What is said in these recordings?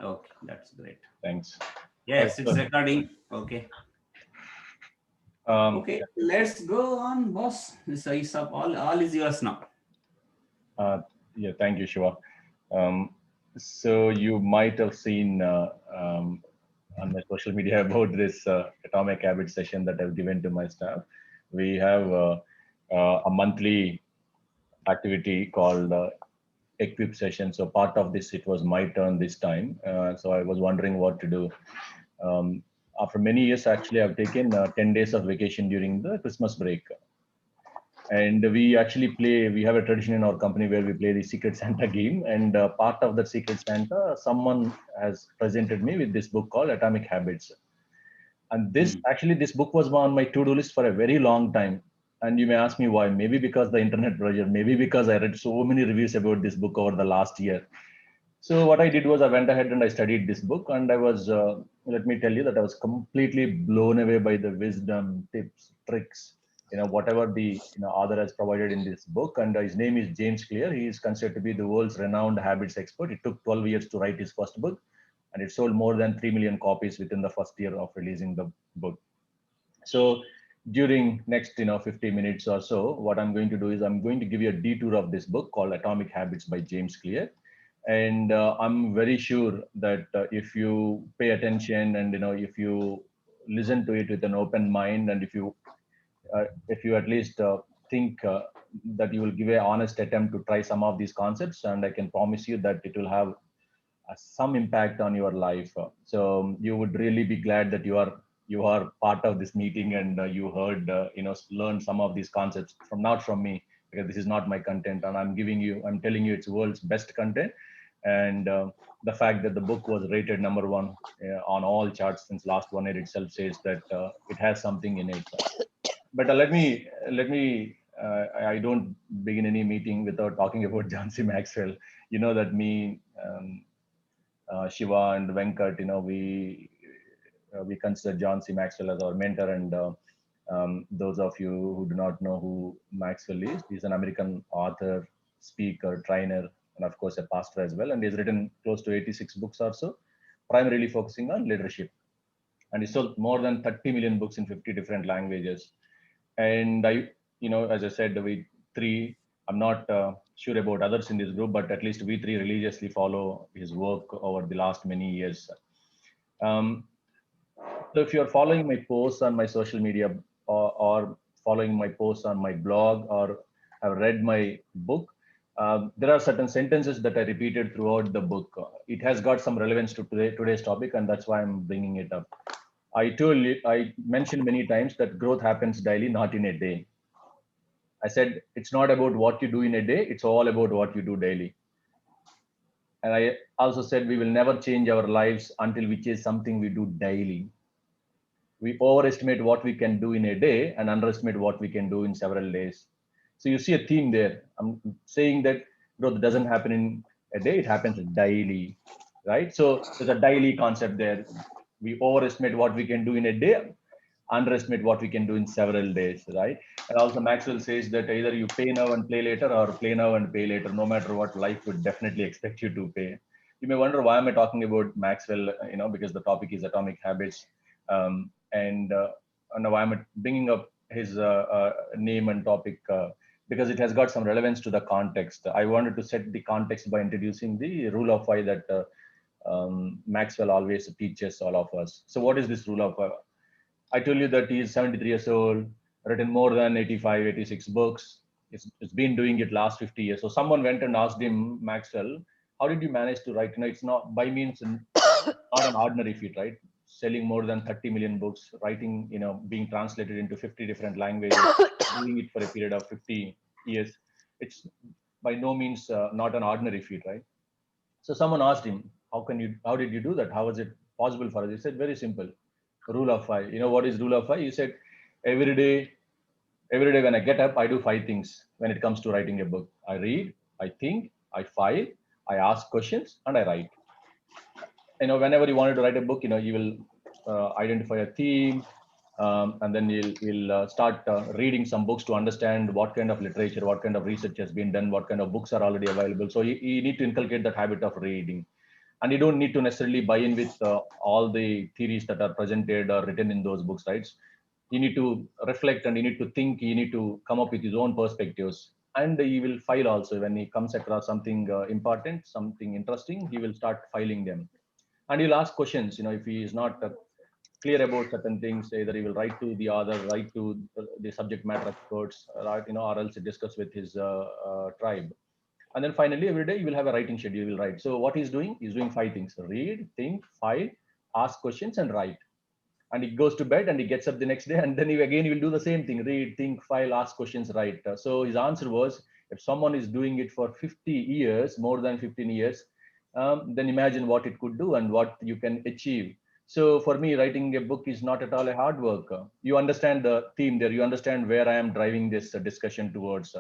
Okay, that's great. Thanks. Yes, it's So, recording. Okay. yeah, Okay, let's go on, boss. So it's up. All is yours now. uh, yeah, thank you, Shiva. Um, so you might have seen on my social media about this atomic habit session that I've given to my staff. We have a monthly activity called equip session. So part of this, it was my turn this time. So I was wondering what to do. Um, After many years, actually, I've taken 10 days of vacation during the Christmas break. And we actually play, we have a tradition in our company where we play the Secret Santa game. And part of that Secret Santa, someone has presented me with this book called Atomic Habits. And this Hmm. actually, this book was on my to-do list for a very long time. And you may ask me why. Maybe because the internet pressure, maybe because I read so many reviews about this book over the last year. So what I did was I went ahead and I studied this book, and I was, let me tell you that I was completely blown away by the wisdom, tips, tricks, whatever the author has provided in this book. And his name is James Clear. He is considered to be the world's renowned habits expert. It took 12 years to write his first book, and it sold more than 3 million copies within the first year of releasing the book. So during next 50 minutes or so, what I'm going to do is I'm going to give you a detour of this book called Atomic Habits by James Clear. And I'm very sure that if you pay attention and if you listen to it with an open mind, and if you at least think that you will give an honest attempt to try some of these concepts, and I can promise you that it will have some impact on your life. So you would really be glad that you are part of this meeting, and you heard learn some of these concepts from, not from me, because this is not my content, and I'm telling you it's world's best content. And the fact that the book was rated number one on all charts since last 1 year itself says that it has something in it. But let me I don't begin any meeting without talking about John C. Maxwell. You know that me, Shiva and Venkat, we consider John C. Maxwell as our mentor. And those of you who do not know who Maxwell is, he's an American author, speaker, trainer, and of course a pastor as well. And he's written close to 86 books or so, primarily focusing on leadership. And he sold more than 30 million books in 50 different languages. And as I said, we three, I'm not sure about others in this group, but at least we three religiously follow his work over the last many years. Um, so if you're following my posts on my social media, or following my posts on my blog, or have read my book, there are certain sentences that I repeated throughout the book. It has got some relevance to today's topic, and that's why I'm bringing it up. I mentioned many times that growth happens daily, not in a day. I said it's not about what you do in a day, it's all about what you do daily. And I also said we will never change our lives until we change something we do daily. We overestimate what we can do in a day and underestimate what we can do in several days. So you see a theme there. I'm saying that growth doesn't happen in a day, it happens daily, right? So there's a daily concept there. We overestimate what we can do in a day, underestimate what we can do in several days, right? And also Maxwell says that either you pay now and play later, or play now and pay later. No matter what, life would definitely expect you to pay. You may wonder why am I talking about Maxwell, because the topic is atomic habits. And why am I bringing up his name and topic? Because it has got some relevance to the context. I wanted to set the context by introducing the rule of five that Maxwell always teaches all of us. So what is this rule of five? I told you that he's 73 years old, written more than 85, 86 books. It's been doing it last 50 years. So someone went and asked him, Maxwell, how did you manage to write? It's not by means not an ordinary feat, right? Selling more than 30 million books, writing, being translated into 50 different languages, doing it for a period of 50 years. It's by no means not an ordinary feat, right? So someone asked him, how did you do that? How was it possible for us? He said, very simple. Rule of five. You know what is rule of five? He said, every day, every day when I get up, I do five things when it comes to writing a book. I read, I think, I file, I ask questions, and I write. Whenever you wanted to write a book, you will identify a theme, and then you'll start reading some books to understand what kind of literature, what kind of research has been done, what kind of books are already available. So you need to inculcate that habit of reading. And you don't need to necessarily buy in with all the theories that are presented or written in those books, right? You need to reflect and you need to think, you need to come up with his own perspectives. And he will file also when he comes across something important, something interesting, he will start filing them. And he'll ask questions, if he is not clear about certain things, either he will write to the author, write to the subject matter experts, right, or else discuss with his tribe. And then finally, every day you will have a writing schedule, you will write. So what he's doing five things: read, think, file, ask questions, and write. And he goes to bed and he gets up the next day, and then he will do the same thing: read, think, file, ask questions, write. So his answer was, if someone is doing it for 50 years, more than 15 years, then imagine what it could do and what you can achieve. So for me, writing a book is not at all a hard work. You understand the theme there, you understand where I am driving this discussion towards.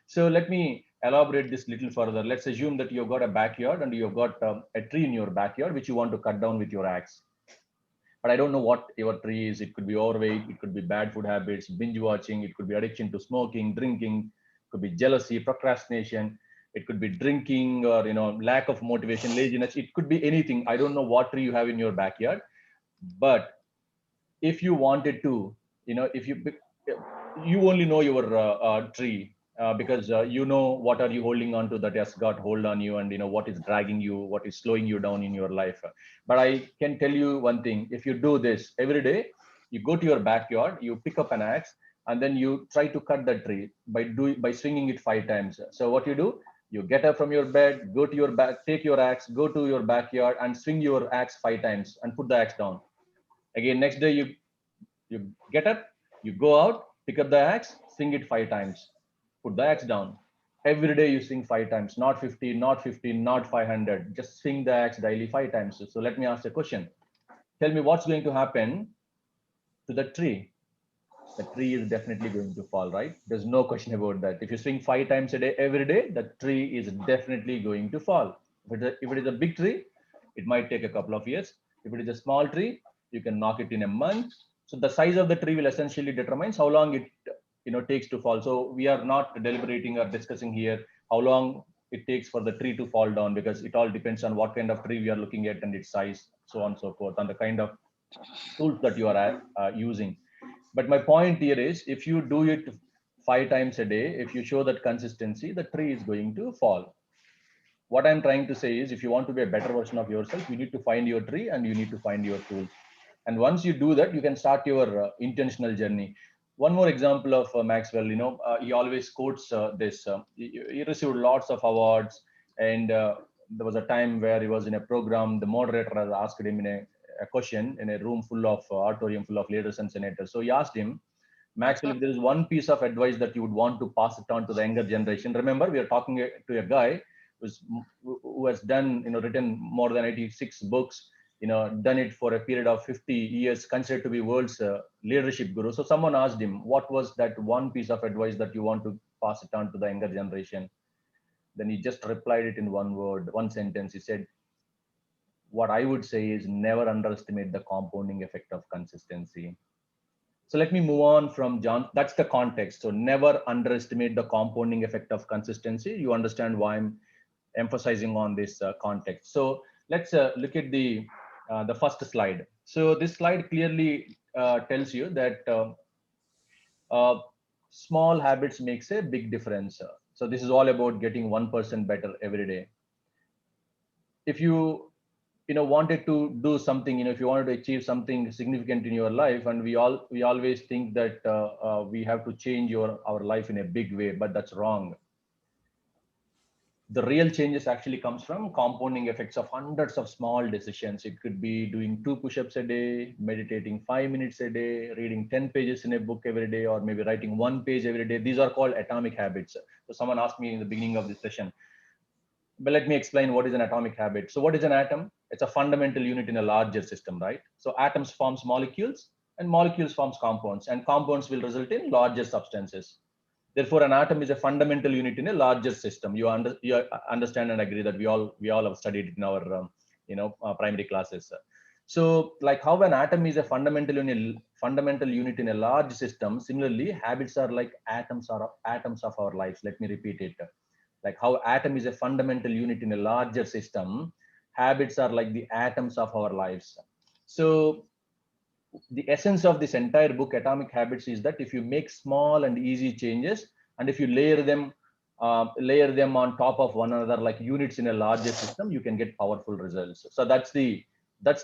So let me elaborate this little further. Let's assume that you've got a backyard and you've got a tree in your backyard which you want to cut down with your axe. But I don't know what your tree is. It could be overweight, it could be bad food habits, binge watching, it could be addiction to smoking, drinking, it could be jealousy, procrastination, it could be drinking, or lack of motivation, laziness. It could be anything. I don't know what tree you have in your backyard, but if you wanted to, if you only know your tree, because you know what are you holding on to that has got hold on you, and what is dragging you, what is slowing you down in your life. But I can tell you one thing: if you do this every day, you go to your backyard, you pick up an axe, and then you try to cut the tree by swinging it 5 times. So what you do, you get up from your bed, go to your back, take your axe, go to your backyard and swing your axe 5 times and put the axe down. Again, next day you get up, you go out, pick up the axe, swing it 5 times, put the axe down. Every day you swing 5 times, not 15, not 15, not 500. Just swing the axe daily 5 times. So let me ask a question. Tell me what's going to happen to the tree. The tree is definitely going to fall, right? There's no question about that. If you swing 5 times a day, every day, the tree is definitely going to fall. If it is a big tree, it might take a couple of years. If it is a small tree, you can knock it in a month. So the size of the tree will essentially determines how long it takes to fall. So we are not deliberating or discussing here how long it takes for the tree to fall down, because it all depends on what kind of tree we are looking at and its size, so on and so forth, and the kind of tools that you are using. But my point here is, if you do it 5 times a day, if you show that consistency, the tree is going to fall. What I'm trying to say is, if you want to be a better version of yourself, you need to find your tree and you need to find your tools. And once you do that, you can start your intentional journey. One more example of Maxwell, he always quotes this. He received lots of awards, and there was a time where he was in a program. The moderator has asked him in a question in a room full of auditorium full of leaders and senators. So he asked him, Maxwell, if there is one piece of advice that you would want to pass it on to the younger generation. Remember, we are talking to a guy who has done, written more than 86 books, done it for a period of 50 years, considered to be world's leadership guru. So someone asked him, what was that one piece of advice that you want to pass it on to the younger generation? Then he just replied it in one word, one sentence. He said, what I would say is, never underestimate the compounding effect of consistency. So let me move on from John. That's the context. So never underestimate the compounding effect of consistency. You understand why I'm emphasizing on this context. So let's look at the first slide. So this slide clearly tells you that uh, small habits makes a big difference. So this is all about getting 1% better every day. If you wanted to do something, if you wanted to achieve something significant in your life, and we always think that we have to change our life in a big way, but that's wrong. The real changes actually comes from compounding effects of hundreds of small decisions. It could be doing 2 push-ups a day, meditating 5 minutes a day, reading 10 pages in a book every day, or maybe writing 1 page every day. These are called atomic habits. So someone asked me in the beginning of this session, but let me explain what is an atomic habit. So what is an atom? It's a fundamental unit in a larger system, right? So atoms forms molecules, and molecules forms compounds, and compounds will result in larger substances. Therefore, an atom is a fundamental unit in a larger system. You understand and agree that we all have studied it in our primary classes. So, like how an atom is a fundamental unit in a large system, similarly, habits are like atoms of our lives. Let me repeat it. Like how atom is a fundamental unit in a larger system, Habits are like the atoms of our lives. So the essence of this entire book, Atomic Habits, is that if you make small and easy changes, and if you layer them on top of one another like units in a larger system, you can get powerful results. So that's the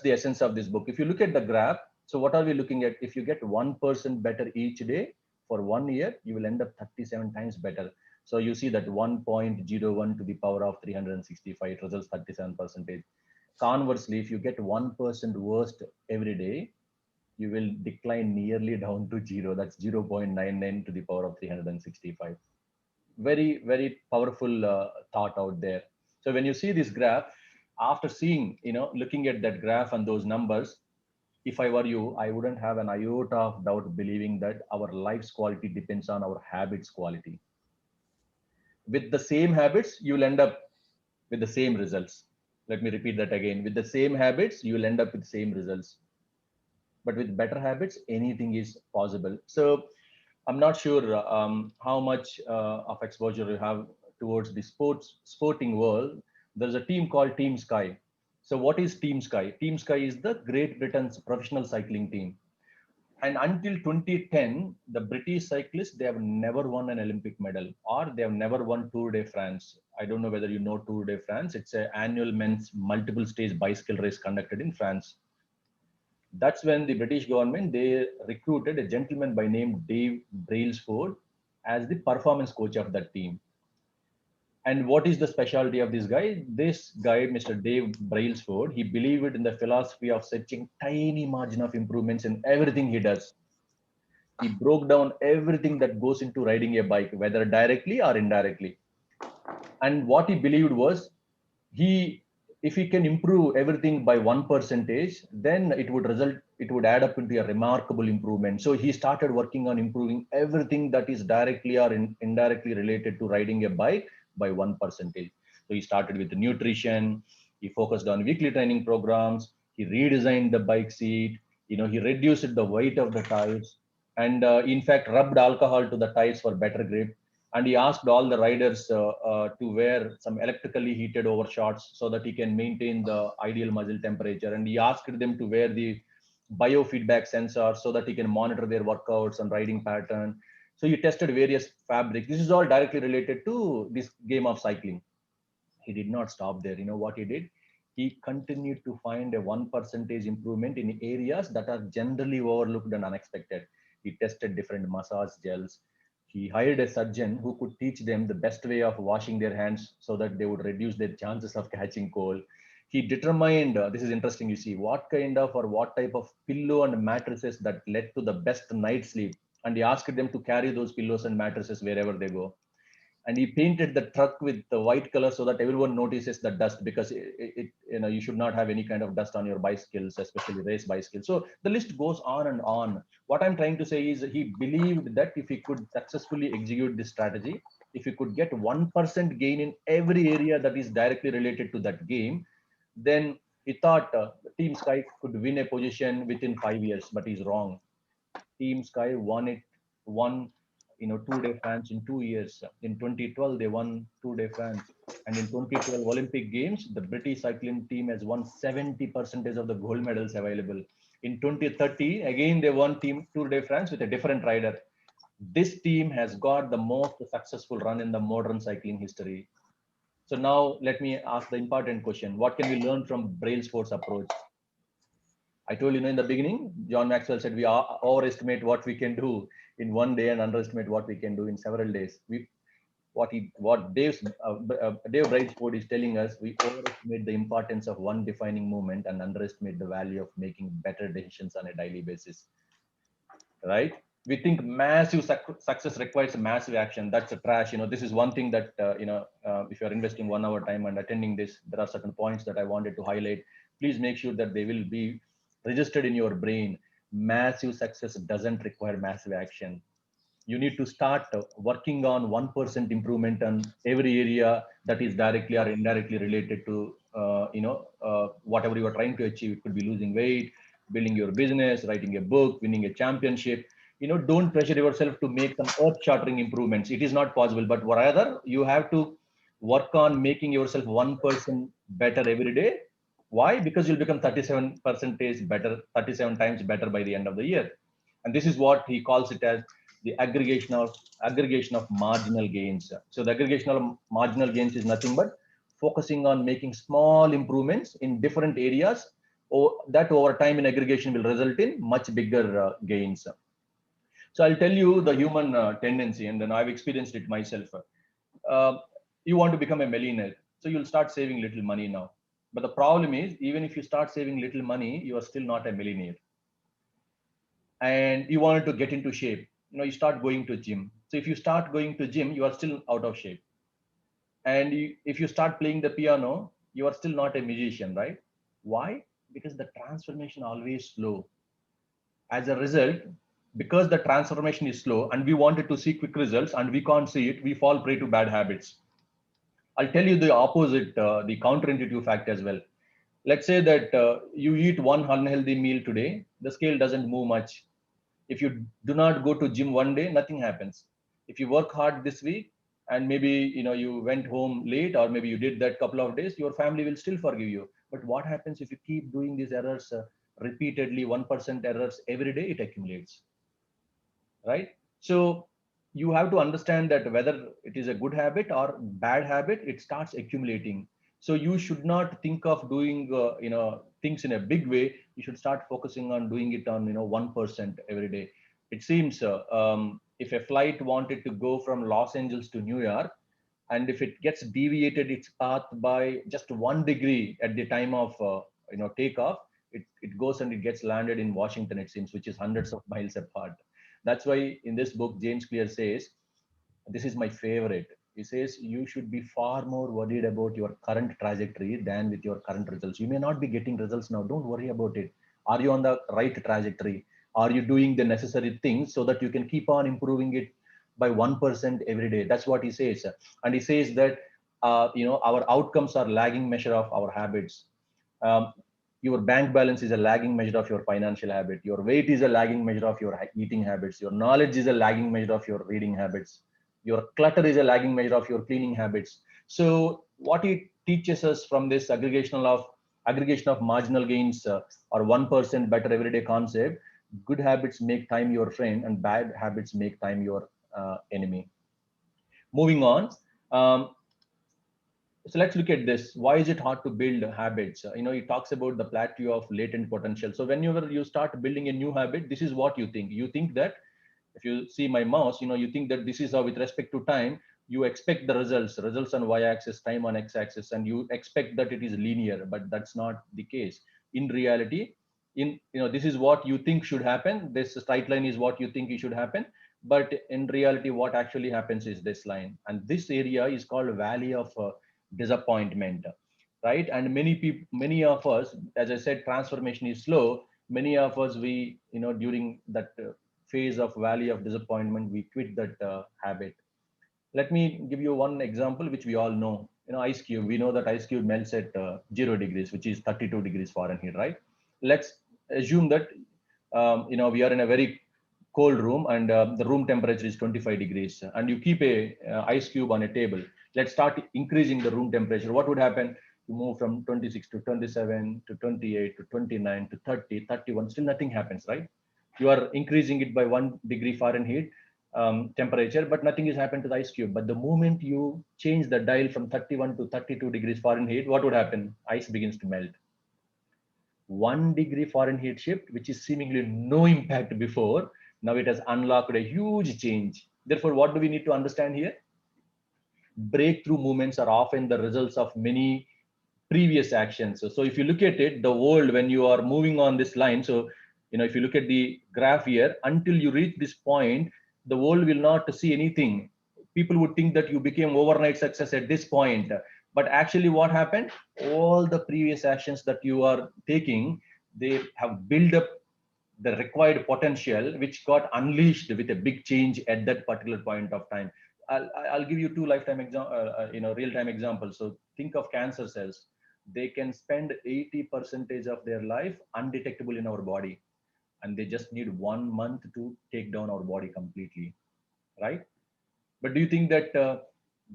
essence of this book. If you look at the graph, so what are we looking at? If you get 1% better each day for 1 year, you will end up 37 times better. So you see that 1.01 to the power of 365, it results 37 percentage. Conversely, if you get 1% worst every day, you will decline nearly down to zero. That's 0.99 to the power of 365. Very, very powerful thought out there. So when you see this graph, after seeing, looking at that graph and those numbers, if I were you, I wouldn't have an iota of doubt believing that our life's quality depends on our habits quality. With the same habits, you'll end up with the same results. Let me repeat that again. With the same habits, you will end up with same results. But with better habits, anything is possible. So I'm not sure how much of exposure you have towards the sporting world. There's a team called Team Sky. So what is Team Sky? Team Sky is the Great Britain's professional cycling team. And until 2010, the British cyclists, they have never won an Olympic medal, or they have never won Tour de France. I don't know whether you know Tour de France. It's an annual men's multiple stage bicycle race conducted in France. That's when the British government, they recruited a gentleman by name Dave Brailsford as the performance coach of that team. And what is the specialty of this guy? This guy, Mr. Dave Brailsford, he believed in the philosophy of searching tiny margin of improvements in everything he does. He broke down everything that goes into riding a bike, whether directly or indirectly. And what he believed was, he if he can improve everything by 1%, then it would add up into a remarkable improvement. So he started working on improving everything that is directly or indirectly related to riding a bike by 1%. So he started with the nutrition, he focused on weekly training programs, he redesigned the bike seat, he reduced the weight of the tires, and in fact rubbed alcohol to the tires for better grip. And he asked all the riders to wear some electrically heated overshorts so that he can maintain the ideal muscle temperature. And he asked them to wear the biofeedback sensor so that he can monitor their workouts and riding pattern. So he tested various fabrics. This is all directly related to this game of cycling. He did not stop there. You know what he did? He continued to find a 1% improvement in areas that are generally overlooked and unexpected. He tested different massage gels. He hired a surgeon who could teach them the best way of washing their hands so that they would reduce their chances of catching cold. He determined, this is interesting, you see, what kind of or what type of pillow and mattresses that led to the best night sleep. And he asked them to carry those pillows and mattresses wherever they go. And he painted the truck with the white color so that everyone notices the dust, because you should not have any kind of dust on your bicycles, especially race bicycles. So the list goes on and on. What I'm trying to say is, he believed that if he could successfully execute this strategy, if he could get 1% gain in every area that is directly related to that game, then he thought Team Sky could win a position within 5 years. But he's wrong. Team Sky won Tour de France in 2 years. In 2012, they won Tour de France. And in 2012 Olympic Games, the British cycling team has won 70% of the gold medals available. In 2030, again, they won Team Tour de France with a different rider. This team has got the most successful run in the modern cycling history. So now let me ask the important question. What can we learn from Brailsford's approach? I told in the beginning, John Maxwell said we overestimate what we can do in one day and underestimate what we can do in several days. Dave Brailsford is telling us, we overestimate the importance of one defining moment and underestimate the value of making better decisions on a daily basis. Right? We think massive success requires massive action. That's a trash. This is one thing that if you're investing 1 hour time and attending this, there are certain points that I wanted to highlight. Please make sure that they will be registered in your brain. Massive success doesn't require massive action. You need to start working on 1% improvement on every area that is directly or indirectly related to whatever you are trying to achieve. It could be losing weight, building your business, writing a book, winning a championship. Don't pressure yourself to make some earth-shattering improvements. It is not possible, but rather you have to work on making yourself 1% better every day. Why? Because you'll become 37% better, 37 times better by the end of the year. And this is what he calls it as the aggregation of marginal gains. So the aggregation of marginal gains is nothing but focusing on making small improvements in different areas, or that over time in aggregation will result in much bigger gains. So I'll tell you the human tendency, and then I've experienced it myself. Uh, you want to become a millionaire, so you'll start saving little money now. But the problem is, even if you start saving little money, you are still not a millionaire. And you wanted to get into shape. You start going to gym. So if you start going to gym, you are still out of shape. And if you start playing the piano, you are still not a musician, right? Why? Because the transformation always slow. As a result, because the transformation is slow and we wanted to see quick results and we can't see it, we fall prey to bad habits. I'll tell you the opposite, the counterintuitive fact as well. Let's say that you eat one unhealthy meal today, the scale doesn't move much. If you do not go to gym one day, nothing happens. If you work hard this week and maybe you went home late, or maybe you did that couple of days, your family will still forgive you. But what happens if you keep doing these errors repeatedly, 1% errors every day? It accumulates, right? So you have to understand that whether it is a good habit or bad habit, it starts accumulating. So you should not think of doing things in a big way. You should start focusing on doing it on 1% every day. It seems if a flight wanted to go from Los Angeles to New York, and if it gets deviated its path by just 1 degree at the time of takeoff, it goes and it gets landed in Washington, it seems, which is hundreds of miles apart. That's why in this book, James Clear says, this is my favorite. He says, you should be far more worried about your current trajectory than with your current results. You may not be getting results now. Don't worry about it. Are you on the right trajectory? Are you doing the necessary things so that you can keep on improving it by 1% every day? That's what he says. And he says that, our outcomes are lagging measure of our habits. Um, your bank balance is a lagging measure of your financial habit. Your weight is a lagging measure of your eating habits. Your knowledge is a lagging measure of your reading habits. Your clutter is a lagging measure of your cleaning habits. So what it teaches us from this aggregation of marginal gains, or 1% better everyday concept: good habits make time your friend, and bad habits make time your enemy. Moving on. Um, so let's look at this. Why is it hard to build habits? He talks about the plateau of latent potential. So whenever you start building a new habit, this is what you think. You think that if you see my mouse, you think that this is how, with respect to time, you expect the results on y-axis, time on x-axis, and you expect that it is linear, but that's not the case. In reality, this is what you think should happen. This straight line is what you think it should happen. But in reality, what actually happens is this line. And this area is called valley of disappointment, right? And many of us, as I said, transformation is slow. Many of us, we, during that phase of valley of disappointment, we quit that habit. Let me give you one example which we all know. Ice cube. We know that ice cube melts at 0 degrees, which is 32 degrees Fahrenheit, right? Let's assume that we are in a very cold room, and the room temperature is 25 degrees, and you keep a ice cube on a table. Let's start increasing the room temperature. What would happen? You move from 26 to 27 to 28 to 29 to 30, 31. Still nothing happens, right? You are increasing it by 1 degree Fahrenheit temperature, but nothing has happened to the ice cube. But the moment you change the dial from 31 to 32 degrees Fahrenheit, what would happen? Ice begins to melt. 1 degree Fahrenheit shift, which is seemingly no impact before, now it has unlocked a huge change. Therefore, what do we need to understand here? Breakthrough movements are often the results of many previous actions. So if you look at it, the world, when you are moving on this line, so if you look at the graph here, until you reach this point, the world will not see anything. People would think that you became overnight success at this point, but actually what happened? All the previous actions that you are taking, they have built up the required potential, which got unleashed with a big change at that particular point of time. I'll give you two lifetime real time examples. So think of cancer cells. They can spend 80% of their life undetectable in our body, and they just need 1 month to take down our body completely, right? But do you think that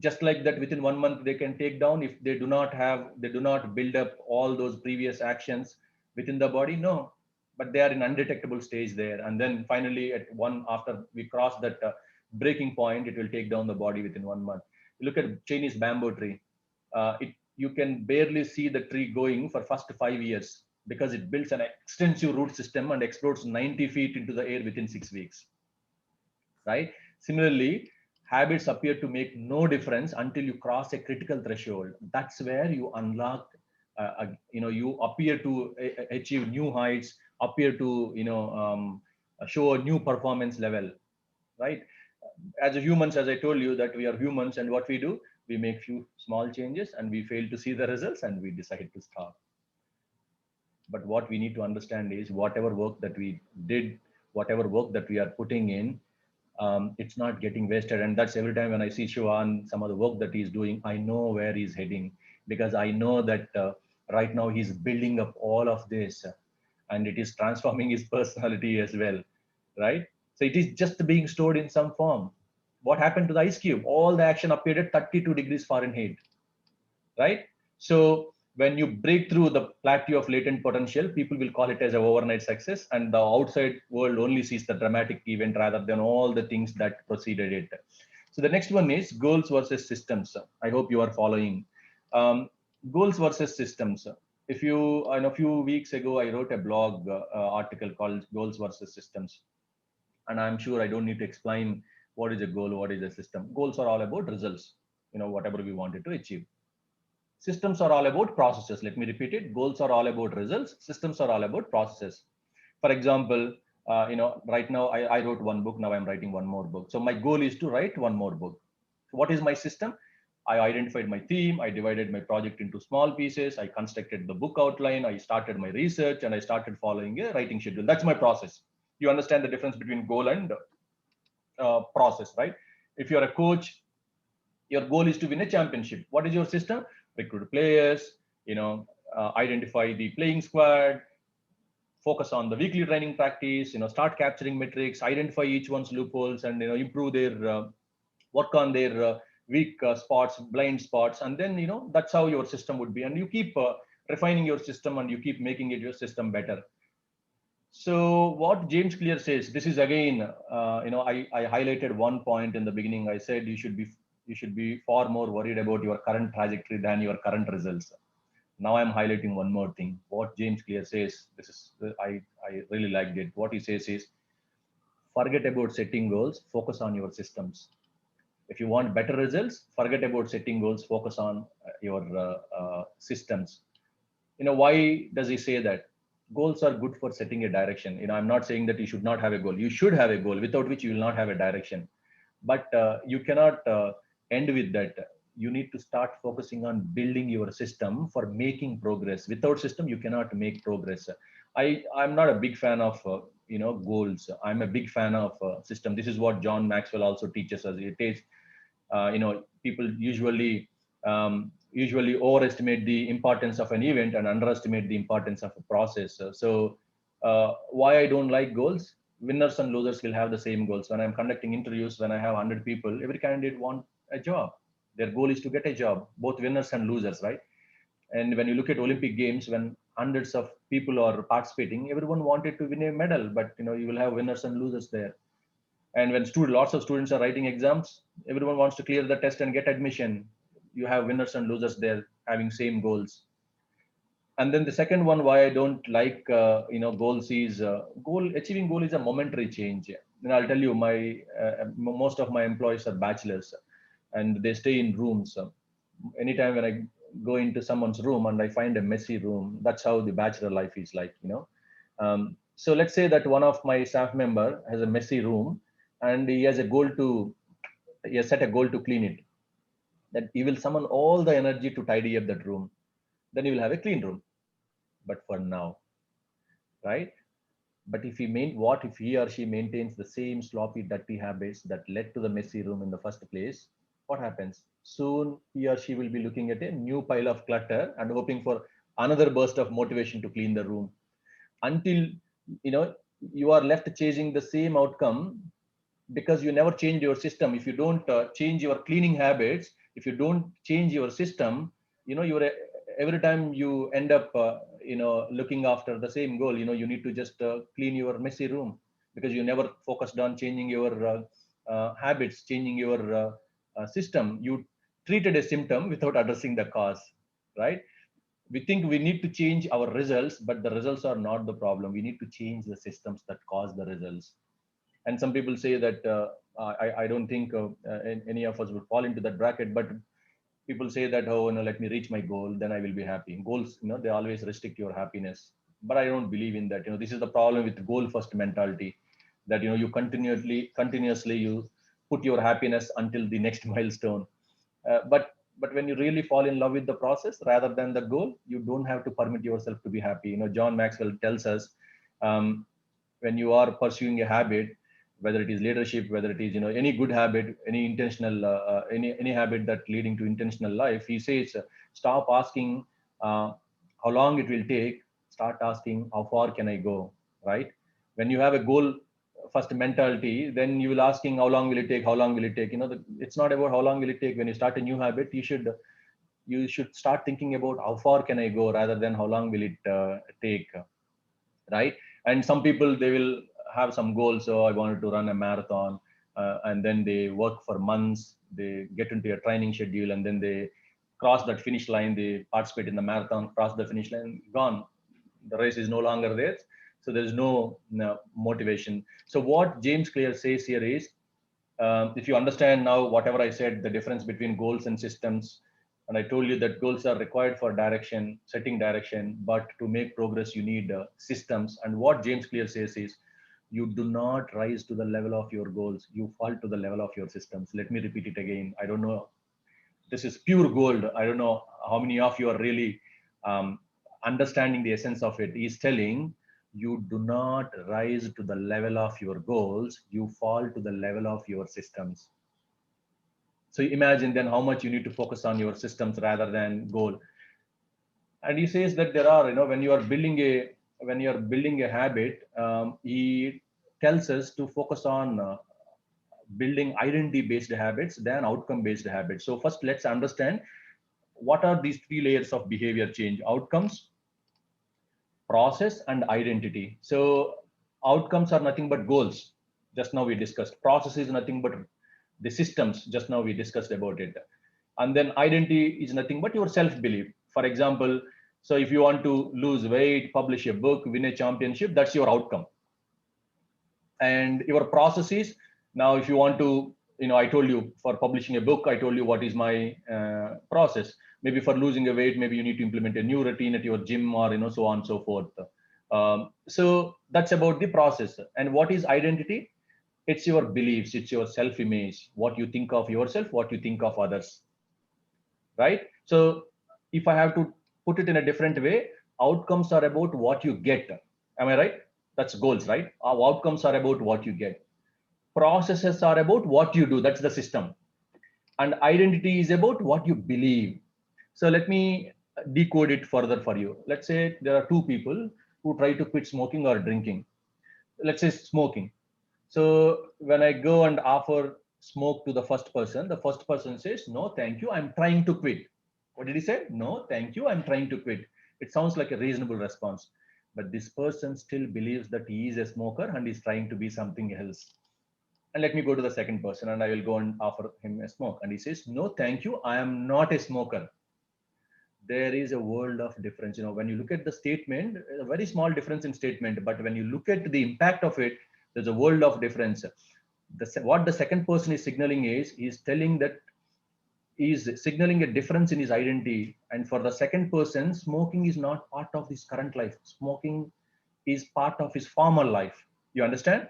Just like that, within 1 month they can take down if they do not build up all those previous actions within the body. No, but they are in undetectable stage there, and then finally at one after we cross that breaking point, it will take down the body within 1 month. You look at Chinese bamboo tree. It You can barely see the tree going for first 5 years because it builds an extensive root system and explodes 90 feet into the air within 6 weeks, right? Similarly, habits appear to make no difference until you cross a critical threshold. That's where you unlock, you appear to achieve new heights, appear to, show a new performance level, right? As a humans, as I told you, that we are humans, and what we do, we make few small changes and we fail to see the results and we decide to stop. But what we need to understand is whatever work that we did, whatever work that we are putting in, it's not getting wasted. And that's every time when I see Shivan, some of the work that he's doing, I know where he's heading, because I know that right now he's building up all of this, and it is transforming his personality as well, right? So it is just being stored in some form. What happened to the ice cube? All the action appeared at 32 degrees Fahrenheit, right? So when you break through the plateau of latent potential, people will call it as an overnight success, and the outside world only sees the dramatic event rather than all the things that preceded it. So the next one is goals versus systems. I hope you are following. Goals versus systems. If you, in a few weeks ago, I wrote a blog article called Goals versus Systems, and I'm sure I don't need to explain what is a goal, what is a system. Goals are all about results, whatever we wanted to achieve. Systems are all about processes. Let me repeat it. Goals are all about results. Systems are all about processes. For example, right now I wrote one book. Now I'm writing one more book. So my goal is to write one more book. So what is my system? I identified my theme. I divided my project into small pieces. I constructed the book outline. I started my research and I started following a writing schedule. That's my process. You understand the difference between goal and process, right? If you're a coach, your goal is to win a championship. What is your system? Recruit players, identify the playing squad, focus on the weekly training practice, start capturing metrics, identify each one's loopholes, and improve their work on their weak spots, blind spots, and then that's how your system would be. And you keep refining your system and you keep making it your system better. So what James Clear says, this is again, I highlighted one point in the beginning. I said you should be far more worried about your current trajectory than your current results. Now I'm highlighting one more thing. What James Clear says, this is I really liked it. What he says is, forget about setting goals, focus on your systems. If you want better results, forget about setting goals, focus on your systems. Why does he say that? Goals are good for setting a direction. I'm not saying that you should not have a goal. You should have a goal, without which you will not have a direction. But you cannot end with that. You need to start focusing on building your system for making progress. Without system, you cannot make progress. I'm not a big fan of goals. I'm a big fan of system. This is what John Maxwell also teaches us. It is people usually overestimate the importance of an event and underestimate the importance of a process. Why I don't like goals? Winners and losers will have the same goals. When I'm conducting interviews, when I have 100 people, every candidate want a job. Their goal is to get a job, both winners and losers, right? And when you look at Olympic Games, when hundreds of people are participating, everyone wanted to win a medal, but you will have winners and losers there. And when lots of students are writing exams, everyone wants to clear the test and get admission. You have winners and losers there having same goals. And then the second one, why I don't like goals is achieving goal is a momentary change. And I'll tell you, my most of my employees are bachelors, and they stay in rooms. Anytime when I go into someone's room and I find a messy room, that's how the bachelor life is like. So let's say that one of my staff member has a messy room, and he has set a goal to clean it. That he will summon all the energy to tidy up that room. Then he will have a clean room. But for now, right? But if he or she maintains the same sloppy, dirty habits that led to the messy room in the first place, what happens? Soon he or she will be looking at a new pile of clutter and hoping for another burst of motivation to clean the room, until you know you are left chasing the same outcome because you never change your system. If you don't change your cleaning habits, If you don't change your system, you're every time you end up, looking after the same goal, you need to just clean your messy room, because you never focused on changing your habits, changing your system. You treated a symptom without addressing the cause, right? We think we need to change our results, but the results are not the problem. We need to change the systems that cause the results. And some people say that I don't think any of us would fall into that bracket, but people say that, oh, let me reach my goal, then I will be happy. Goals, they always restrict your happiness, but I don't believe in that. This is the problem with goal first mentality, that you continuously you put your happiness until the next milestone. But when you really fall in love with the process rather than the goal, you don't have to permit yourself to be happy. John Maxwell tells us, um, when you are pursuing a habit, whether it is leadership, whether it is any good habit, any intentional any habit that leading to intentional life, he says, stop asking uh, how long it will take, start asking how far can I go, right? When you have a goal first mentality, then you will asking how long will it take, how long will it take. It's not about how long will it take. When you start a new habit, you should start thinking about how far can I go rather than how long will it take, right? And some people, they will have some goals. So I wanted to run a marathon, and then they work for months, they get into a training schedule, and then they cross that finish line, they participate in the marathon, cross the finish line, gone. The race is no longer there. So there's no motivation. So what James Clear says here is, if you understand now whatever I said, the difference between goals and systems, and I told you that goals are required for direction, setting direction, but to make progress, you need systems. And what James Clear says is, you do not rise to the level of your goals, you fall to the level of your systems. Let me repeat it again. I don't know, this is pure gold. I don't know how many of you are really understanding the essence of it. He's telling, you do not rise to the level of your goals, you fall to the level of your systems. So imagine then how much you need to focus on your systems rather than goal. And he says that there are, when you are building a habit, he tells us to focus on building identity based habits than outcome based habits. So first, let's understand what are these three layers of behavior change: outcomes, process, and identity. So outcomes are nothing but goals. Just now we discussed. Process is nothing but the systems. Just now we discussed about it. And then identity is nothing but your self-belief. For example, so if you want to lose weight, publish a book, win a championship, that's your outcome. And your process is, now if you want to, I told you for publishing a book, I told you what is my process. Maybe for losing a weight, maybe you need to implement a new routine at your gym, or so on and so forth. So that's about the process. And what is identity? It's your beliefs, it's your self-image, what you think of yourself, what you think of others, right? So if I have to put it in a different way, outcomes are about what you get. Am I right? That's goals, right? Our outcomes are about what you get. Processes are about what you do. That's the system. And identity is about what you believe. So let me decode it further for you. Let's say there are two people who try to quit smoking or drinking. Let's say smoking. So when I go and offer smoke to the first person says, no, thank you, I'm trying to quit. What did he say? No, thank you, I'm trying to quit. It sounds like a reasonable response. But this person still believes that he is a smoker and is trying to be something else. And let me go to the second person and I will go and offer him a smoke. And he says, no, thank you, I am not a smoker. There is a world of difference. When you look at the statement, a very small difference in statement, but when you look at the impact of it, there's a world of difference. What the second person is signaling is, he's telling that he's signaling a difference in his identity. And for the second person, smoking is not part of his current life. Smoking is part of his former life. You understand?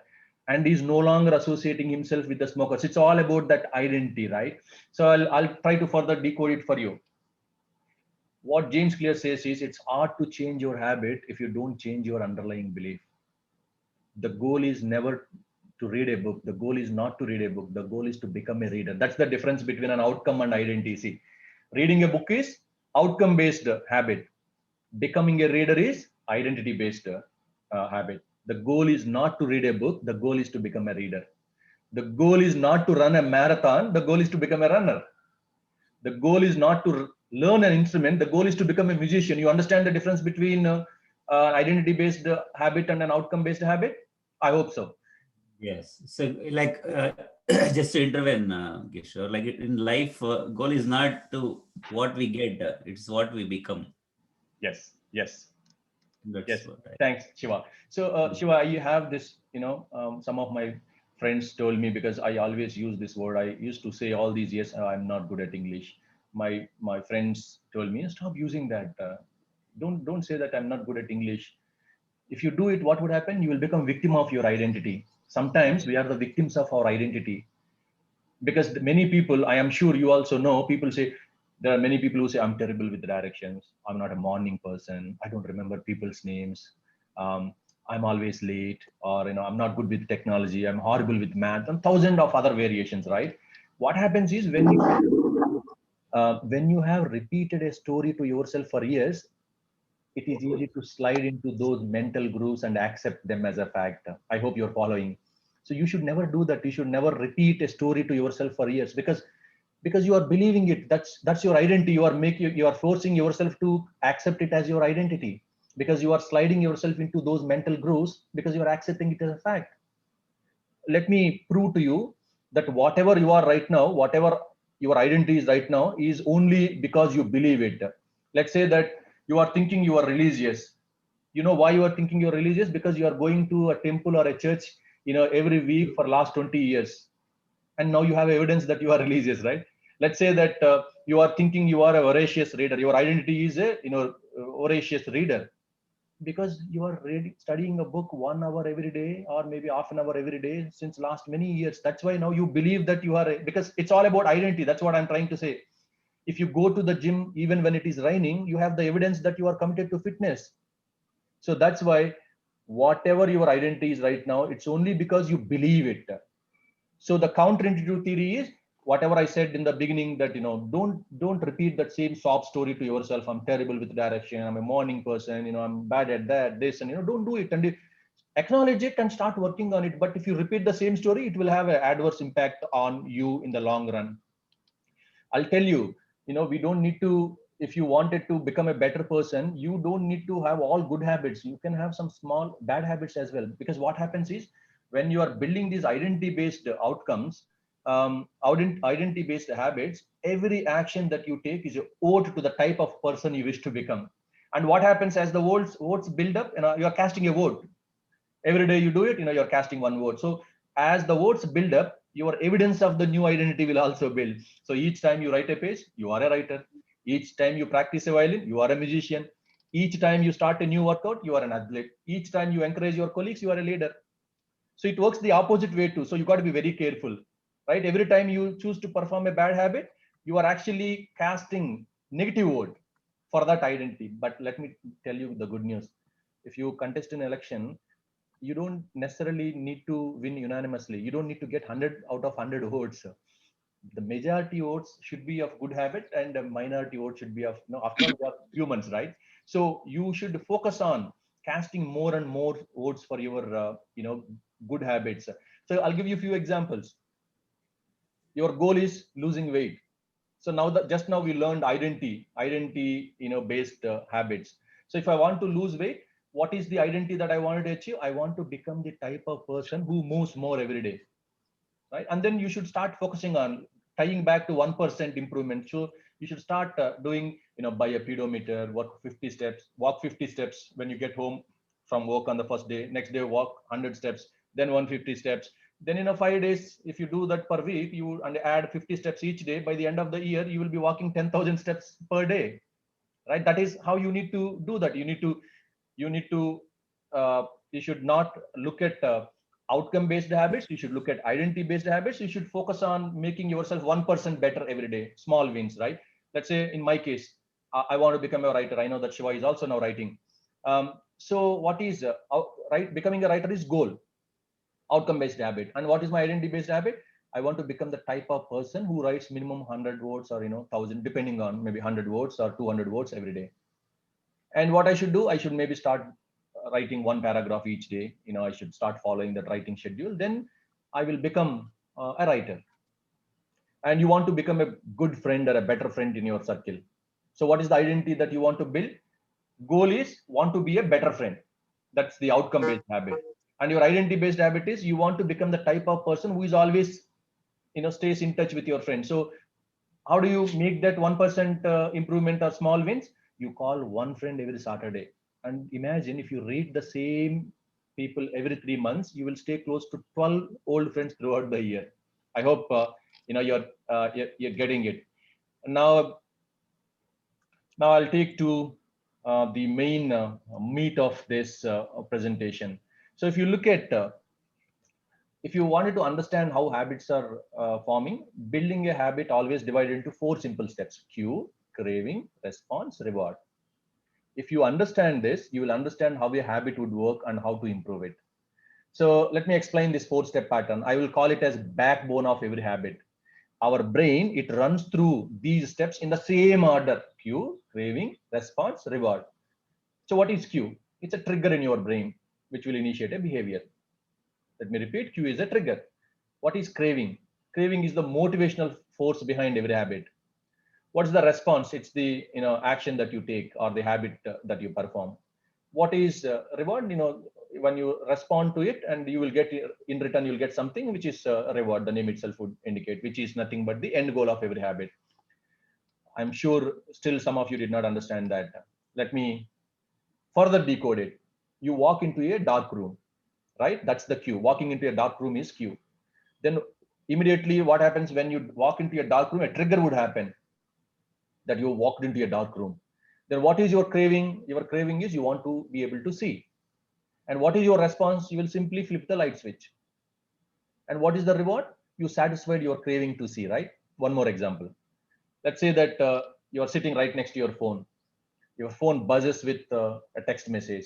And he's no longer associating himself with the smokers. It's all about that identity, right? So I'll try to further decode it for you. What James Clear says is, it's hard to change your habit if you don't change your underlying belief. The goal is never to read a book. The goal is not to read a book. The goal is to become a reader. That's the difference between an outcome and identity. See, reading a book is outcome based habit. Becoming a reader is identity based habit. The goal is not to read a book. The goal is to become a reader. The goal is not to run a marathon. The goal is to become a runner. The goal is not to learn an instrument. The goal is to become a musician. You understand the difference between identity based habit and an outcome based habit? I hope so. Yes. So, like, just to intervene, Kishore, like in life, goal is not to what we get, it's what we become. Yes, yes. That's Yes, what I. thanks, Shiva. So, Shiva, you have this, some of my friends told me, because I always use this word. I used to say all these years, I'm not good at English. My friends told me, stop using that. Don't say that I'm not good at English. If you do it, what would happen? You will become victim of your identity. Sometimes we are the victims of our identity, because many people, I am sure you also know, people say, there are many people who say, I'm terrible with directions, I'm not a morning person, I don't remember people's names, um, I'm always late, or I'm not good with technology, I'm horrible with math, and thousand of other variations, right? What happens is, when you have repeated a story to yourself for years, it is easy to slide into those mental grooves and accept them as a fact. I hope you're following. So you should never do that. You should never repeat a story to yourself for years, because you are believing it. That's your identity. You are forcing yourself to accept it as your identity, because you are sliding yourself into those mental grooves because you are accepting it as a fact. Let me prove to you that whatever you are right now, whatever your identity is right now, is only because you believe it. Let's say that you are thinking you are religious. You know why you are thinking you're religious? Because you are going to a temple or a church, every week for last 20 years, and now you have evidence that you are religious, right? Let's say that you are thinking you are a voracious reader. Your identity is a voracious reader, because you are studying a book 1 hour every day, or maybe half an hour every day since last many years. That's why now you believe that you are because it's all about identity. That's what I'm trying to say. If you go to the gym even when it is raining, you have the evidence that you are committed to fitness. So that's why whatever your identity is right now, it's only because you believe it. So the counterintuitive theory is whatever I said in the beginning, that don't repeat that same sob story to yourself. I'm terrible with direction, I'm a morning person, I'm bad at that, this, and don't do it. And acknowledge it and start working on it. But if you repeat the same story, it will have an adverse impact on you in the long run. I'll tell you, we don't need to, if you wanted to become a better person, you don't need to have all good habits. You can have some small bad habits as well. Because what happens is, when you are building these identity based outcomes, identity based habits, every action that you take is a ode to the type of person you wish to become. And what happens as the votes build up, you're casting a vote. Every day you do it, you're casting one vote. So as the votes build up, your evidence of the new identity will also build. So each time you write a page, you are a writer. Each time you practice a violin, you are a musician. Each time you start a new workout, you are an athlete. Each time you encourage your colleagues, you are a leader. So it works the opposite way too. So you got to be very careful, right? Every time you choose to perform a bad habit, you are actually casting negative vote for that identity. But let me tell you the good news. If you contest an election, you don't necessarily need to win unanimously. You don't need to get 100 out of 100 votes. The majority votes should be of good habit, and the minority vote should be of, after all, we are humans, right? So you should focus on casting more and more votes for your good habits. So I'll give you a few examples. Your goal is losing weight. So now that just now we learned identity based habits. So if I want to lose weight, what is the identity that I wanted to achieve? I want to become the type of person who moves more every day, right? And then you should start focusing on tying back to 1% improvement. So you should start doing, by a pedometer, walk 50 steps when you get home from work on the first day. Next day, walk 100 steps, then 150 steps. Then 5 days, if you do that per week, you and add 50 steps each day. By the end of the year, you will be walking 10,000 steps per day, right? That is how you need to do that. You need to you should not look at outcome based habits. You should look at identity based habits. You should focus on making yourself 1% better every day, small wins, right? Let's say in my case, I want to become a writer. I know that Shiva is also now writing. So what is right? Becoming a writer is goal, outcome based habit. And what is my identity based habit? I want to become the type of person who writes minimum 100 words, or 1000, depending on, maybe 100 words or 200 words every day. And what I should do, I should maybe start writing one paragraph each day. I should start following that writing schedule. Then I will become a writer. and you want to become a good friend or a better friend in your circle. So what is the identity that you want to build? Goal is want to be a better friend. That's the outcome based habit. And your identity based habit is you want to become the type of person who is always, stays in touch with your friends. So how do you make that 1% improvement or small wins? You call one friend every Saturday, and imagine if you read the same people every 3 months, you will stay close to 12 old friends throughout the year. I hope you're getting it. Now, I'll take to the main meat of this presentation. So if you look at if you wanted to understand how habits are forming, building a habit always divided into four simple steps: cue, craving, response, reward. If you understand this, you will understand how a habit would work and how to improve it. So let me explain this four-step pattern. I will call it as backbone of every habit. Our brain, it runs through these steps in the same order: cue, craving, response, reward. So what is cue? It's a trigger in your brain which will initiate a behavior. Let me repeat, cue is a trigger. What is craving? Craving is the motivational force behind every habit. What's the response? It's the action that you take or the habit that you perform. What is reward? When you respond to it, and you will get in return, you'll get something which is a reward. The name itself would indicate, which is nothing but the end goal of every habit. I'm sure still some of you did not understand that. Let me further decode it. You walk into a dark room, right? That's the cue. Walking into a dark room is cue. Then immediately what happens when you walk into a dark room? A trigger would happen that you walked into a dark room. Then what is your craving? Your craving is you want to be able to see. And what is your response? You will simply flip the light switch. And what is the reward? You satisfied your craving to see, right? One more example. Let's say that you are sitting right next to your phone. Your phone buzzes with a text message.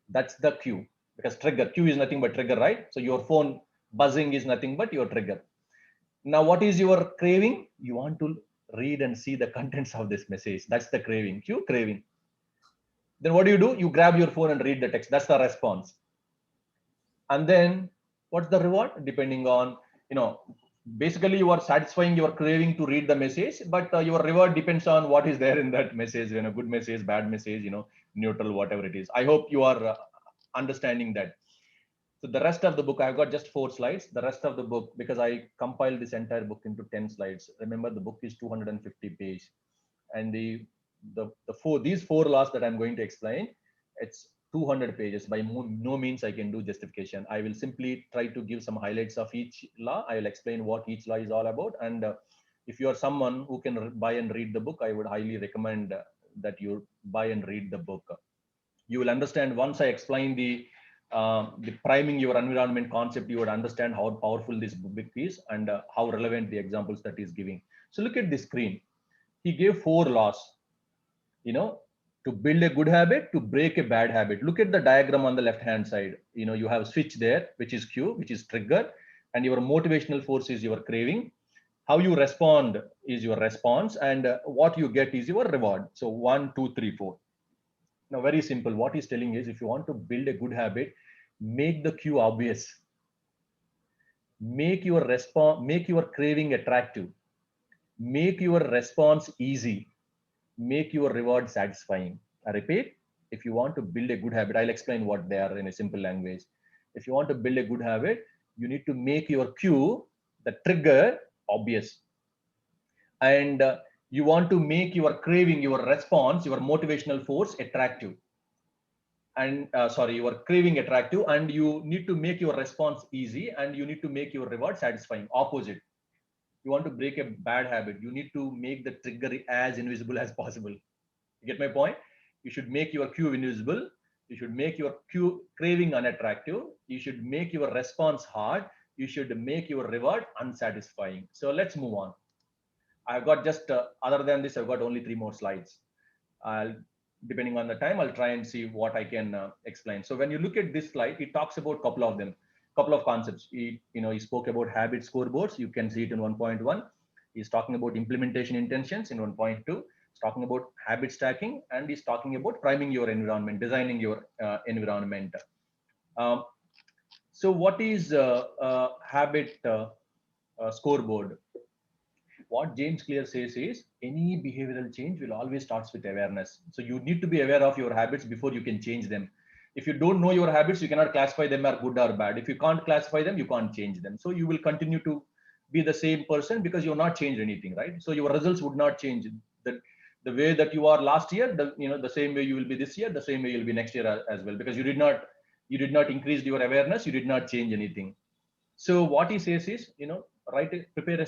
That's the cue, because trigger, cue is nothing but trigger, right? So your phone buzzing is nothing but your trigger. Now, what is your craving? You want to read and see the contents of this message. That's the craving, cue, craving. Then what do? You grab your phone and read the text. That's the response. And then what's the reward? Depending on, basically you are satisfying your craving to read the message, but your reward depends on what is there in that message. Good message, bad message, neutral, whatever it is. I hope you are understanding that. So the rest of the book, I've got just 4 slides. The rest of the book, because I compiled this entire book into 10 slides. Remember, the book is 250 pages, and these four laws that I'm going to explain, it's 200 pages. By no means I can do justification. I will simply try to give some highlights of each law. I will explain what each law is all about. And if you are someone who can buy and read the book, I would highly recommend that you buy and read the book. You will understand once I explain the priming your environment concept. You would understand how powerful this book is, and how relevant the examples that is giving. So look at the screen. He gave 4 laws, you know, to build a good habit, to break a bad habit. Look at the diagram on the left hand side. You have switch there, which is cue, which is trigger, and your motivational force is your craving. How you respond is your response, and what you get is your reward. So 1, 2, 3, 4. Now, very simple. What he's telling is, if you want to build a good habit, make the cue obvious, make your response, make your craving attractive, make your response easy, make your reward satisfying. I repeat, if you want to build a good habit, I'll explain what they are in a simple language. If you want to build a good habit, you need to make your cue, the trigger, obvious. And you want to make your craving, your response, your motivational force attractive. And your craving attractive, and you need to make your response easy, and you need to make your reward satisfying. Opposite. You want to break a bad habit, you need to make the trigger as invisible as possible. You get my point? You should make your cue invisible. You should make your cue craving unattractive. You should make your response hard. You should make your reward unsatisfying. So let's move on. I've got just other than this, I've got only 3 more slides. I'll, depending on the time, I'll try and see what I can explain. So when you look at this slide, it talks about a couple of them, couple of concepts. He spoke about habit scoreboards. You can see it in 1.1. He's talking about implementation intentions in 1.2. He's talking about habit stacking, and he's talking about priming your environment, designing your environment. So what is habit scoreboard? what James Clear says is any behavioral change will always starts with awareness. So you need to be aware of your habits before you can change them. If you don't know your habits, you cannot classify them as good or bad. If you can't classify them, you can't change them. So you will continue to be the same person because you're not changed anything, right? So your results would not change. The way that you are last year, the same way you will be this year, the same way you'll be next year as well, because you did not increase your awareness, you did not change anything. So what he says is, prepare a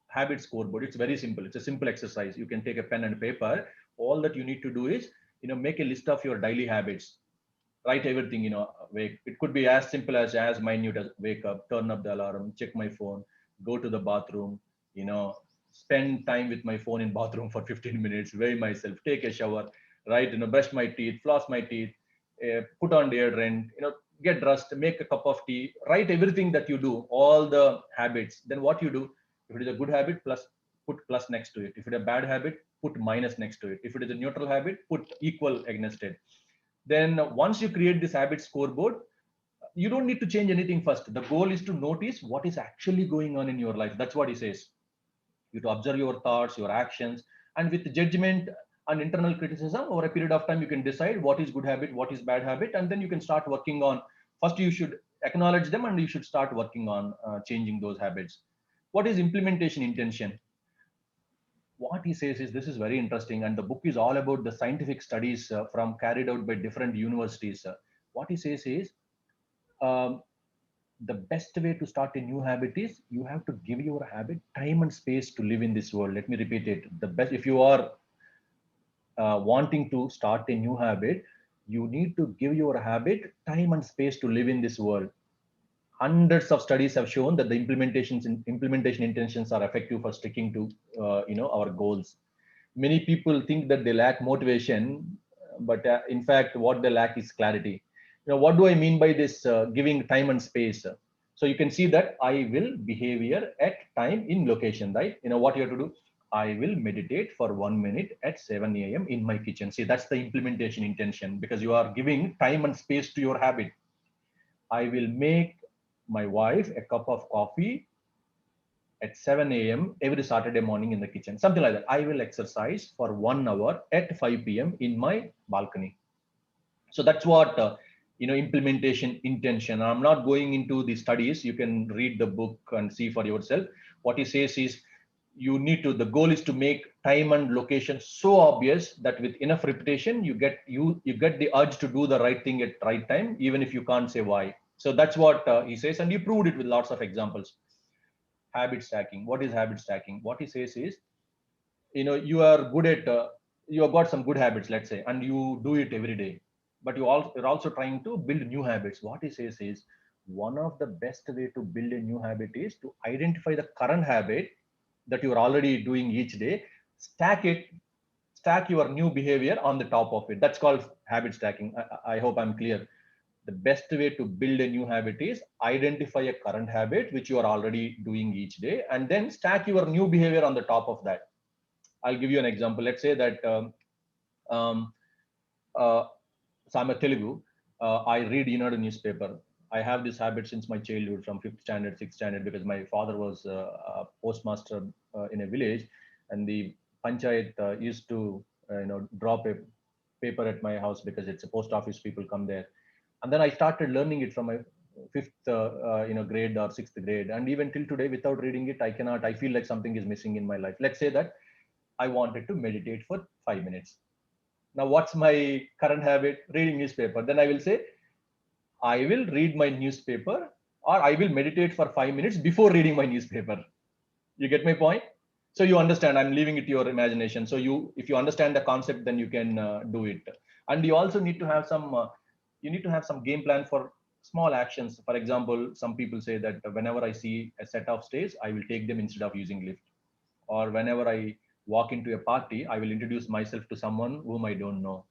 habit scoreboard. It's very simple. It's a simple exercise. You can take a pen and paper. All that you need to do is, make a list of your daily habits. Write everything, wake. It could be as simple as minute as wake up, turn up the alarm, check my phone, go to the bathroom, spend time with my phone in bathroom for 15 minutes, weigh myself, take a shower, right? Brush my teeth, floss my teeth, put on deodorant, get dressed, make a cup of tea, write everything that you do, all the habits. Then what you do, if it is a good habit, put plus next to it. If it is a bad habit, put minus next to it. If it is a neutral habit, put equal against it. Then once you create this habit scoreboard, you don't need to change anything first. The goal is to notice what is actually going on in your life. That's what he says. You to observe your thoughts, your actions, and with judgment and internal criticism over a period of time, you can decide what is good habit, what is bad habit, and then you can start working on. First, you should acknowledge them, and you should start working on changing those habits. What is implementation intention? What he says is, this is very interesting, and the book is all about the scientific studies from carried out by different universities. What he says is, um, the best way to start a new habit is you have to give your habit time and space to live in this world. Let me repeat it. The best, if you are wanting to start a new habit, you need to give your habit time and space to live in this world. Hundreds of studies have shown that the implementation intentions are effective for sticking to our goals. Many people think that they lack motivation, but in fact what they lack is clarity. What do I mean by this giving time and space? So you can see that I will behavior at time in location, right? What you have to do, I will meditate for 1 minute at 7 a.m. in my kitchen. See, that's the implementation intention, because you are giving time and space to your habit. I will make my wife a cup of coffee at 7 a.m. every Saturday morning in the kitchen, something like that. I will exercise for 1 hour at 5 p.m. in my balcony. So that's what, implementation intention. I'm not going into the studies. You can read the book and see for yourself. What he says is, the goal is to make time and location so obvious that with enough repetition, you get the urge to do the right thing at right time, even if you can't say why. So that's what he says, and he proved it with lots of examples. Habit stacking. What is habit stacking? What he says is, you are good at, you have got some good habits, let's say, and you do it every day, but you're also trying to build new habits. What he says is, one of the best way to build a new habit is to identify the current habit that you are already doing each day, stack your new behavior on the top of it. That's called habit stacking. I hope I'm clear. The best way to build a new habit is identify a current habit which you are already doing each day, and then stack your new behavior on the top of that. I'll give you an example. Let's say that um, uh, so I'm a Telugu. I read the newspaper. I have this habit since my childhood, from fifth standard, sixth standard, because my father was a postmaster in a village, and the panchayat used to drop a paper at my house because it's a post office. People come there, and then I started learning it from my fifth grade or sixth grade, and even till today, without reading it, I cannot. I feel like something is missing in my life. Let's say that I wanted to meditate for 5 minutes. Now, what's my current habit? Reading newspaper. Then I will say, I will read my newspaper, or I will meditate for 5 minutes before reading my newspaper. You get my point? So you understand, I'm leaving it to your imagination. So if you understand the concept, then you can do it. And you also need to have some game plan for small actions. For example, some people say that whenever I see a set of stairs, I will take them instead of using lift. Or whenever I walk into a party, I will introduce myself to someone whom I don't know.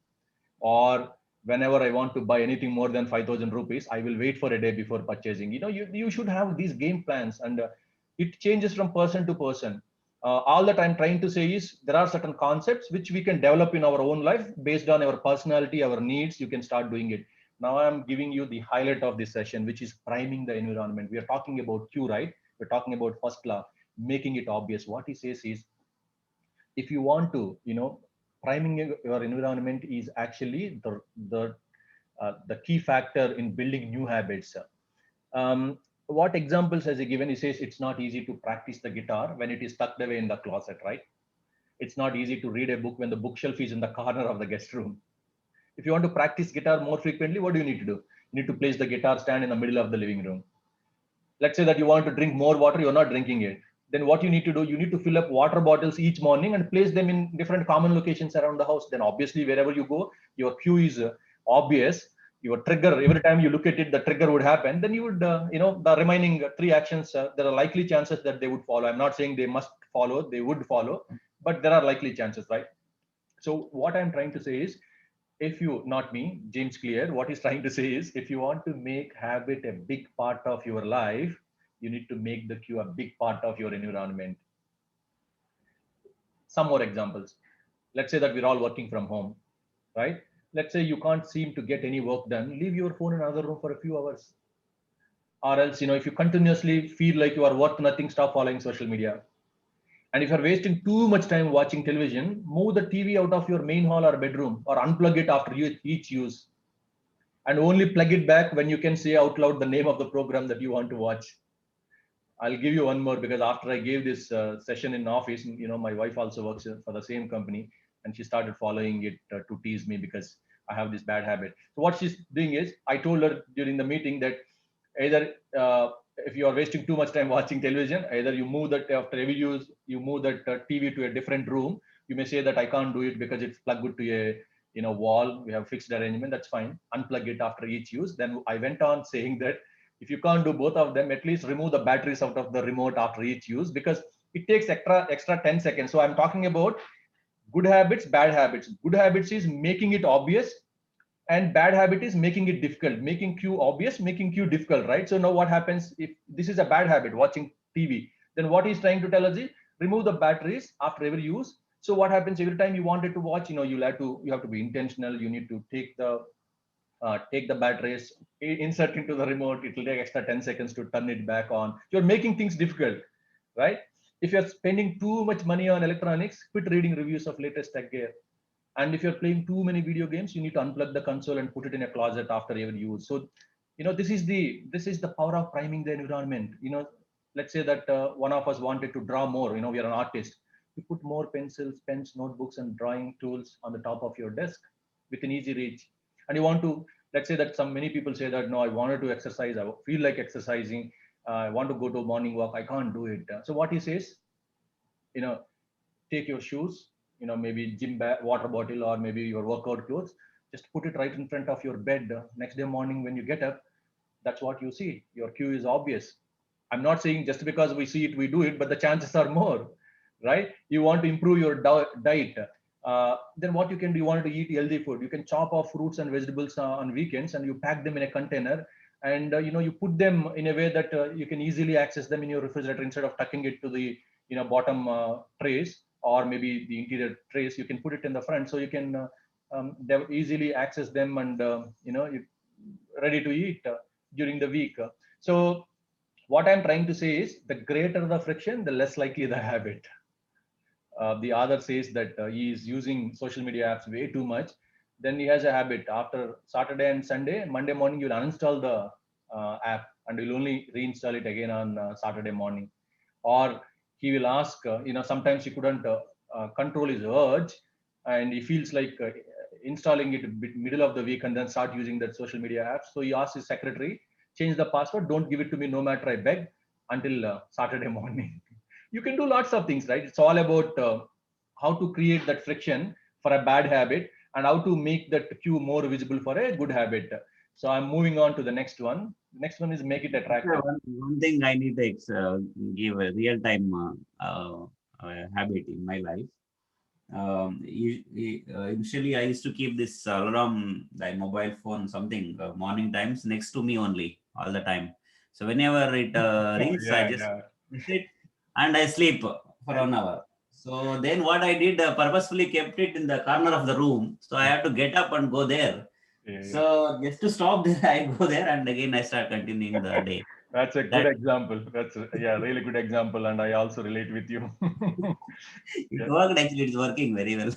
Or whenever I want to buy anything more than 5,000 rupees, I will wait for a day before purchasing. You should have these game plans, and it changes from person to person. All that I'm trying to say is, there are certain concepts which we can develop in our own life based on our personality, our needs. You can start doing it. Now I'm giving you the highlight of this session, which is priming the environment. We are talking about Q, right? We're talking about first law. making it obvious. What he says is, if you want to, priming your environment is actually the key factor in building new habits. um, what examples has he given? He says it's not easy to practice the guitar when it is tucked away in the closet, right? It's not easy to read a book when the bookshelf is in the corner of the guest room. If you want to practice guitar more frequently, what do you need to do? You need to place the guitar stand in the middle of the living room. Let's say that you want to drink more water, you're not drinking it. Then what you need to do, you need to fill up water bottles each morning and place them in different common locations around the house. Then obviously wherever you go, your cue is obvious. Your trigger, every time you look at it, the trigger would happen. Then you would, the remaining three actions, there are likely chances that they would follow. I'm not saying they must follow, they would follow, but there are likely chances, right? So what I'm trying to say is, if you, not me, James Clear, what he's trying to say is, if you want to make habit a big part of your life, you need to make the cue a big part of your environment. Some more examples. Let's say that we're all working from home, right? Let's say you can't seem to get any work done, leave your phone in another room for a few hours. Or else, if you continuously feel like you are worth nothing, stop following social media. And if you're wasting too much time watching television, move the TV out of your main hall or bedroom, or unplug it after each use, and only plug it back when you can say out loud the name of the program that you want to watch. I'll give you one more, because after I gave this session in office, my wife also works for the same company, and she started following it to tease me because I have this bad habit. So what she's doing is, I told her during the meeting that either if you are wasting too much time watching television, either you move that after every use, you move that TV to a different room. You may say that I can't do it because it's plugged to a wall. We have fixed arrangement. That's fine. Unplug it after each use. Then I went on saying that if you can't do both of them, at least remove the batteries out of the remote after each use, because it takes extra 10 seconds. So I'm talking about good habits, bad habits. Good habits is making it obvious, and bad habit is making it difficult, making cue obvious, making cue difficult, right? So now what happens if this is a bad habit, watching TV? Then what he's trying to tell us is, remove the batteries after every use. So what happens, every time you wanted to watch, you have to be intentional. You need to take the batteries, insert into the remote. It will take extra 10 seconds to turn it back on. You're making things difficult, right? If you're spending too much money on electronics, quit reading reviews of latest tech gear. And if you're playing too many video games, you need to unplug the console and put it in a closet after every use. So this is the power of priming the environment. Let's say that one of us wanted to draw more. We are an artist. You put more pencils, pens, notebooks, and drawing tools on the top of your desk within easy reach. And you want to, let's say that many people say that, no, I wanted to exercise, I feel like exercising, I want to go to a morning walk, I can't do it. So what he says, you know take your shoes, maybe gym bag, water bottle, or maybe your workout clothes, just put it right in front of your bed. Next day morning when you get up, that's what you see. Your cue is obvious. I'm not saying just because we see it we do it, but the chances are more, right? You want to improve your diet, then what you can do, you want to eat healthy food, you can chop off fruits and vegetables on weekends, and you pack them in a container, and you put them in a way that you can easily access them in your refrigerator, instead of tucking it to the bottom trays, or maybe the interior trays. You can put it in the front, so you can easily access them, and you ready to eat during the week. So what I'm trying to say is, the greater the friction, the less likely the habit. The other says that he is using social media apps way too much. Then he has a habit, after Saturday and Sunday, Monday morning you'll uninstall the app, and you'll only reinstall it again on Saturday morning. Or he will ask, sometimes he couldn't control his urge, and he feels like installing it middle of the week and then start using that social media apps. So he asks his secretary, change the password, don't give it to me no matter I beg, until Saturday morning. You can do lots of things, right? It's all about how to create that friction for a bad habit, and how to make that cue more visible for a good habit. So I'm moving on to the next one. The next one is make it Yeah, attractive. one thing I need to give a real time habit in my life. Initially, I used to keep this alarm, like mobile phone, something morning times next to me only all the time. So whenever it rings, I Yeah, just yeah, sit and I sleep for an hour. So then what I did, purposefully kept it in the corner of the room. So I have to get up and go there. yeah, yeah. So just to stop there, I go there and again I start continuing the day. That's a good That example. That's yeah, really good example, and I also relate with you. it Yeah, worked actually. It's working very well.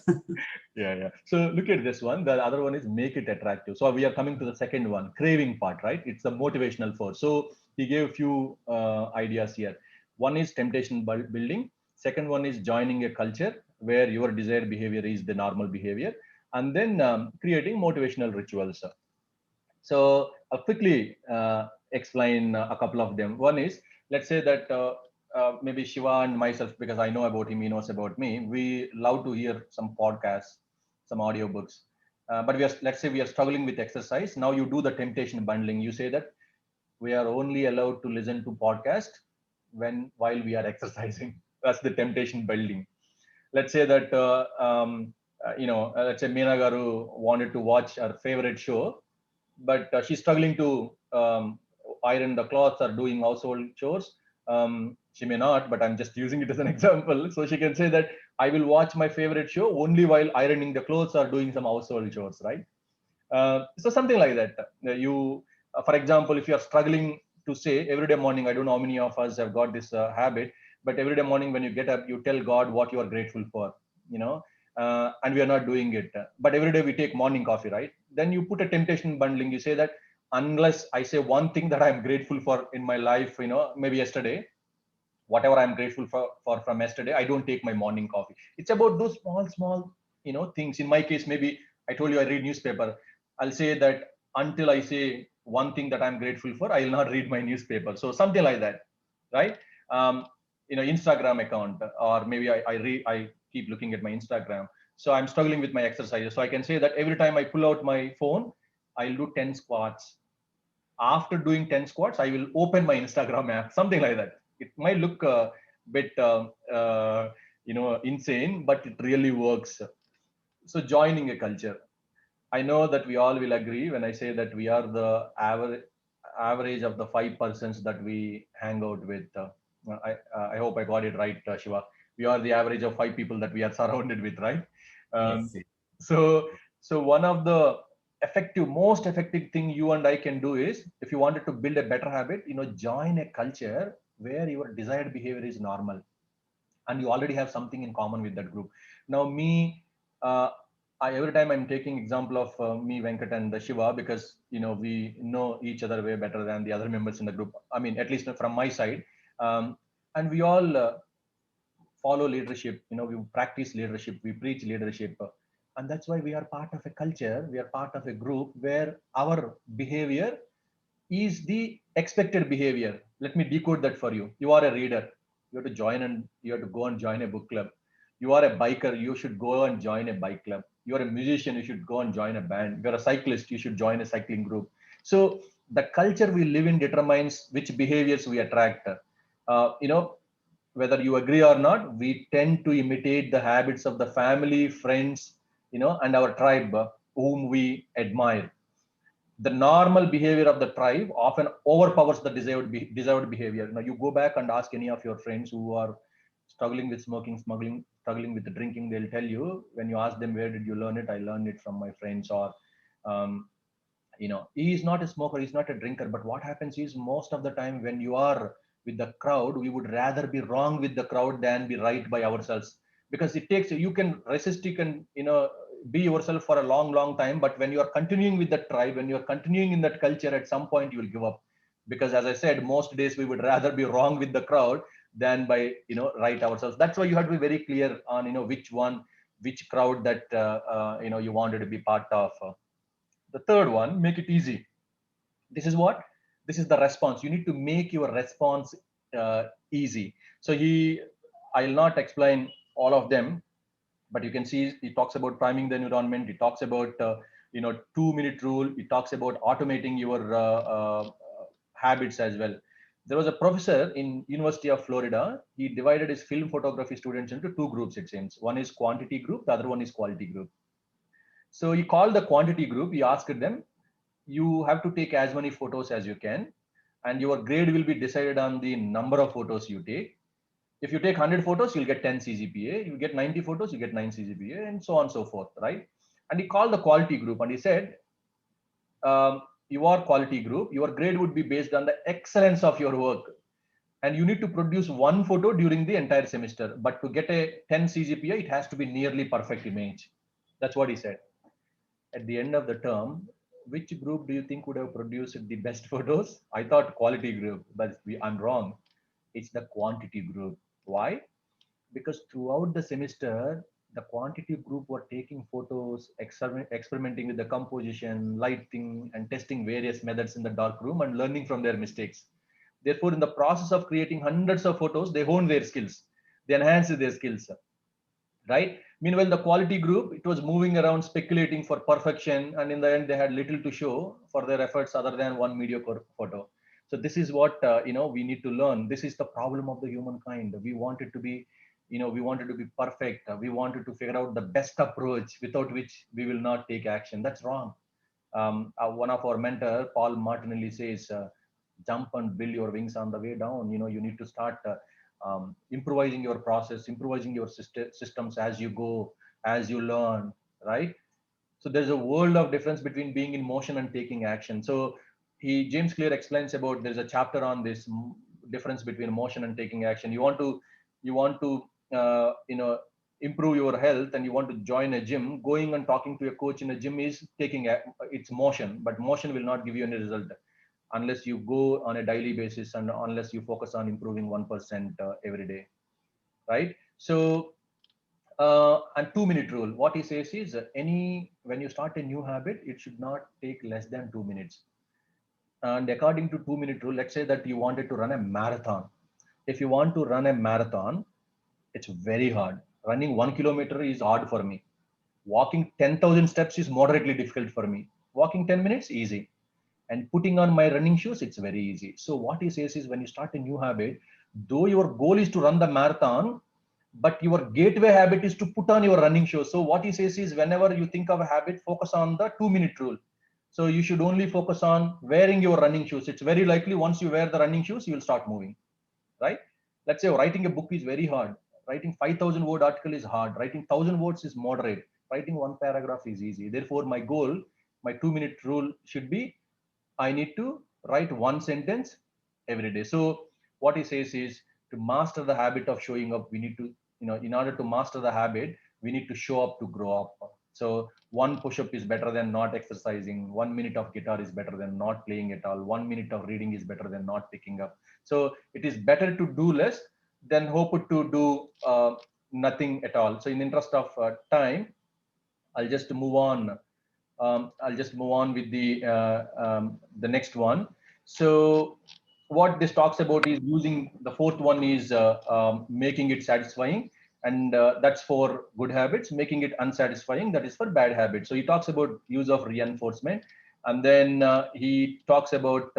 yeah, yeah. So look at this one. The other one is make it attractive. So we are coming to the second one, craving part, right? It's the motivational force. So he gave a few ideas here. One is temptation building. Second one is joining a culture where your desired behavior is the normal behavior, and then creating motivational rituals. So I'll quickly explain a couple of them. One is, let's say that maybe Shiva and myself, because I know about him, he knows about me. We love to hear some podcasts, some audiobooks. But let's say we are struggling with exercise. Now you do the temptation bundling. You say that we are only allowed to listen to podcast while we are exercising. That's the temptation building. Let's say that let's say Meena Garu wanted to watch her favorite show, but she's struggling to iron the clothes or doing household chores. She may not, but I'm just using it as an example. So she can say that I will watch my favorite show only while ironing the clothes or doing some household chores, right? So something like that. For example, if you are struggling to say every day morning, I don't know how many of us have got this habit, but every day morning when you get up, you tell God what you are grateful for, you know, and we are not doing it. But every day we take morning coffee, right? Then you put a temptation bundling. You say that unless I say one thing that I'm grateful for in my life, maybe yesterday, whatever I'm grateful for from yesterday, I don't take my morning coffee. It's about those small things. In my case, maybe I told you I read newspaper. I'll say that until I say one thing that I'm grateful for, I will not read my newspaper. So something like that, right? um, Instagram account, or maybe I keep looking at my Instagram. So I'm struggling with my exercises, so I can say that every time I pull out my phone, I'll do 10 squats. After doing 10 squats, I will open my Instagram app, something like that. It might look a bit insane, but it really works. So joining a culture, I know that we all will agree when I say that we are the average of the 5 persons that we hang out with. I hope I got it right, Shiva. We are the average of 5 people that we are surrounded with, right? Um, Yes. Yes. so, so one of the most effective thing you and I can do is, if you wanted to build a better habit, join a culture where your desired behavior is normal, and you already have something in common with that group. Now, me, uh, every time I'm taking example of me, Venkat, and Shiva, because we know each other way better than the other members in the group. I mean, at least from my side, um, and we all follow leadership. We practice leadership, we preach leadership, and that's why we are part of a culture. We are part of a group where our behavior is the expected behavior. Let me decode that for you. You are a reader. You have to you have to go and join a book club. You are a biker. You should go and join a bike club. You are a musician. You should go and join a band. You are a cyclist. You should join a cycling group. So the culture we live in determines which behaviors we attract. Whether you agree or not, we tend to imitate the habits of the family, friends, and our tribe, whom we admire. The normal behavior of the tribe often overpowers the desired behavior. Now, you go back and ask any of your friends who are struggling with smoking, struggling with the drinking. They'll tell you, when you ask them, where did you learn it? I learned it from my friends. Or, he is not a smoker, he's not a drinker. But what happens is, most of the time when you are with the crowd, we would rather be wrong with the crowd than be right by ourselves, because it takes, you can resist, you can be yourself for a long time, but when you are continuing with that tribe, when you are continuing in that culture, at some point you will give up. Because, as I said, most days we would rather be wrong with the crowd than by right ourselves. That's why you have to be very clear on which crowd that you wanted to be part of. The third one, make it easy. This is what? This is the response. You need to make your response easy. So I'll not explain all of them, but you can see he talks about priming the environment. He talks about 2-minute rule. He talks about automating your habits as well. There was a professor in University of Florida. He divided his film photography students into two groups, it seems. One is quantity group, the other one is quality group. So he called the quantity group. He asked them, you have to take as many photos as you can, and your grade will be decided on the number of photos you take. If you take 100 photos, you'll get 10 CGPA. You get 90 photos, you get 9 CGPA, and so on and so forth, right? And he called the quality group and he said, your quality group, your grade would be based on the excellence of your work. And you need to produce one photo during the entire semester. But to get a 10 CGPA, it has to be nearly perfect image. That's what he said. At the end of the term, which group do you think would have produced the best photos? I thought quality group, but I'm wrong. It's the quantity group. Why? Because throughout the semester, the quantity group were taking photos, experimenting with the composition, lighting, and testing various methods in the dark room and learning from their mistakes. Therefore, in the process of creating hundreds of photos, they honed their skills, they enhanced their skills, right? Meanwhile, the quality group, it was moving around speculating for perfection, and in the end, they had little to show for their efforts other than one mediocre photo. So this is what we need to learn. This is the problem of the humankind. We wanted to be, we wanted to be perfect. We wanted to figure out the best approach without which we will not take action. That's wrong. One of our mentor, Paul Martinelli, says, "Jump and build your wings on the way down." You need to start improvising your process, improvising your systems as you go, as you learn, right? So there's a world of difference between being in motion and taking action. So James Clear explains about, there's a chapter on this difference between motion and taking action. You want to improve your health and you want to join a gym. Going and talking to a coach in a gym is it's motion, but motion will not give you any result unless you go on a daily basis and unless you focus on improving 1% every day, right? So and 2 minute rule, what he says is, when you start a new habit, it should not take less than 2 minutes. And according to 2 minute rule, let's say that you wanted to run a marathon. If you want to run a marathon, it's very hard. Running 1 kilometer is hard for me. Walking 10,000 steps is moderately difficult for me. Walking 10 minutes, easy. And putting on my running shoes, it's very easy. So what he says is, when you start a new habit, though your goal is to run the marathon, but your gateway habit is to put on your running shoes. So what he says is, whenever you think of a habit, focus on the 2 minute rule. So you should only focus on wearing your running shoes. It's very likely once you wear the running shoes, you will start moving, right? Let's say writing a book is very hard. Writing 5,000 word article is hard. Writing 1,000 words is moderate. Writing one paragraph is easy. Therefore, my goal, my 2 minute rule should be, I need to write one sentence every day. So what he says is, to master the habit of showing up, we need to, in order to master the habit, we need to show up to grow up. So one push-up is better than not exercising. 1 minute of guitar is better than not playing at all. 1 minute of reading is better than not picking up. So it is better to do less than hope to do nothing at all. So in the interest of time, I'll just move on. I'll just move on with the next one. So what this talks about is using, the fourth one is making it satisfying, and that's for good habits. Making it unsatisfying, that is for bad habits. So he talks about use of reinforcement, and then he talks about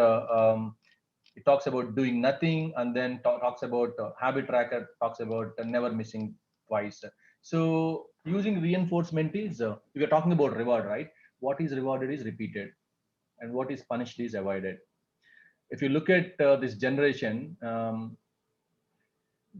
doing nothing, and then talks about habit tracker, talks about never missing twice. So using reinforcement is, we are talking about reward, right? What is rewarded is repeated, and what is punished is avoided. If you look at this generation,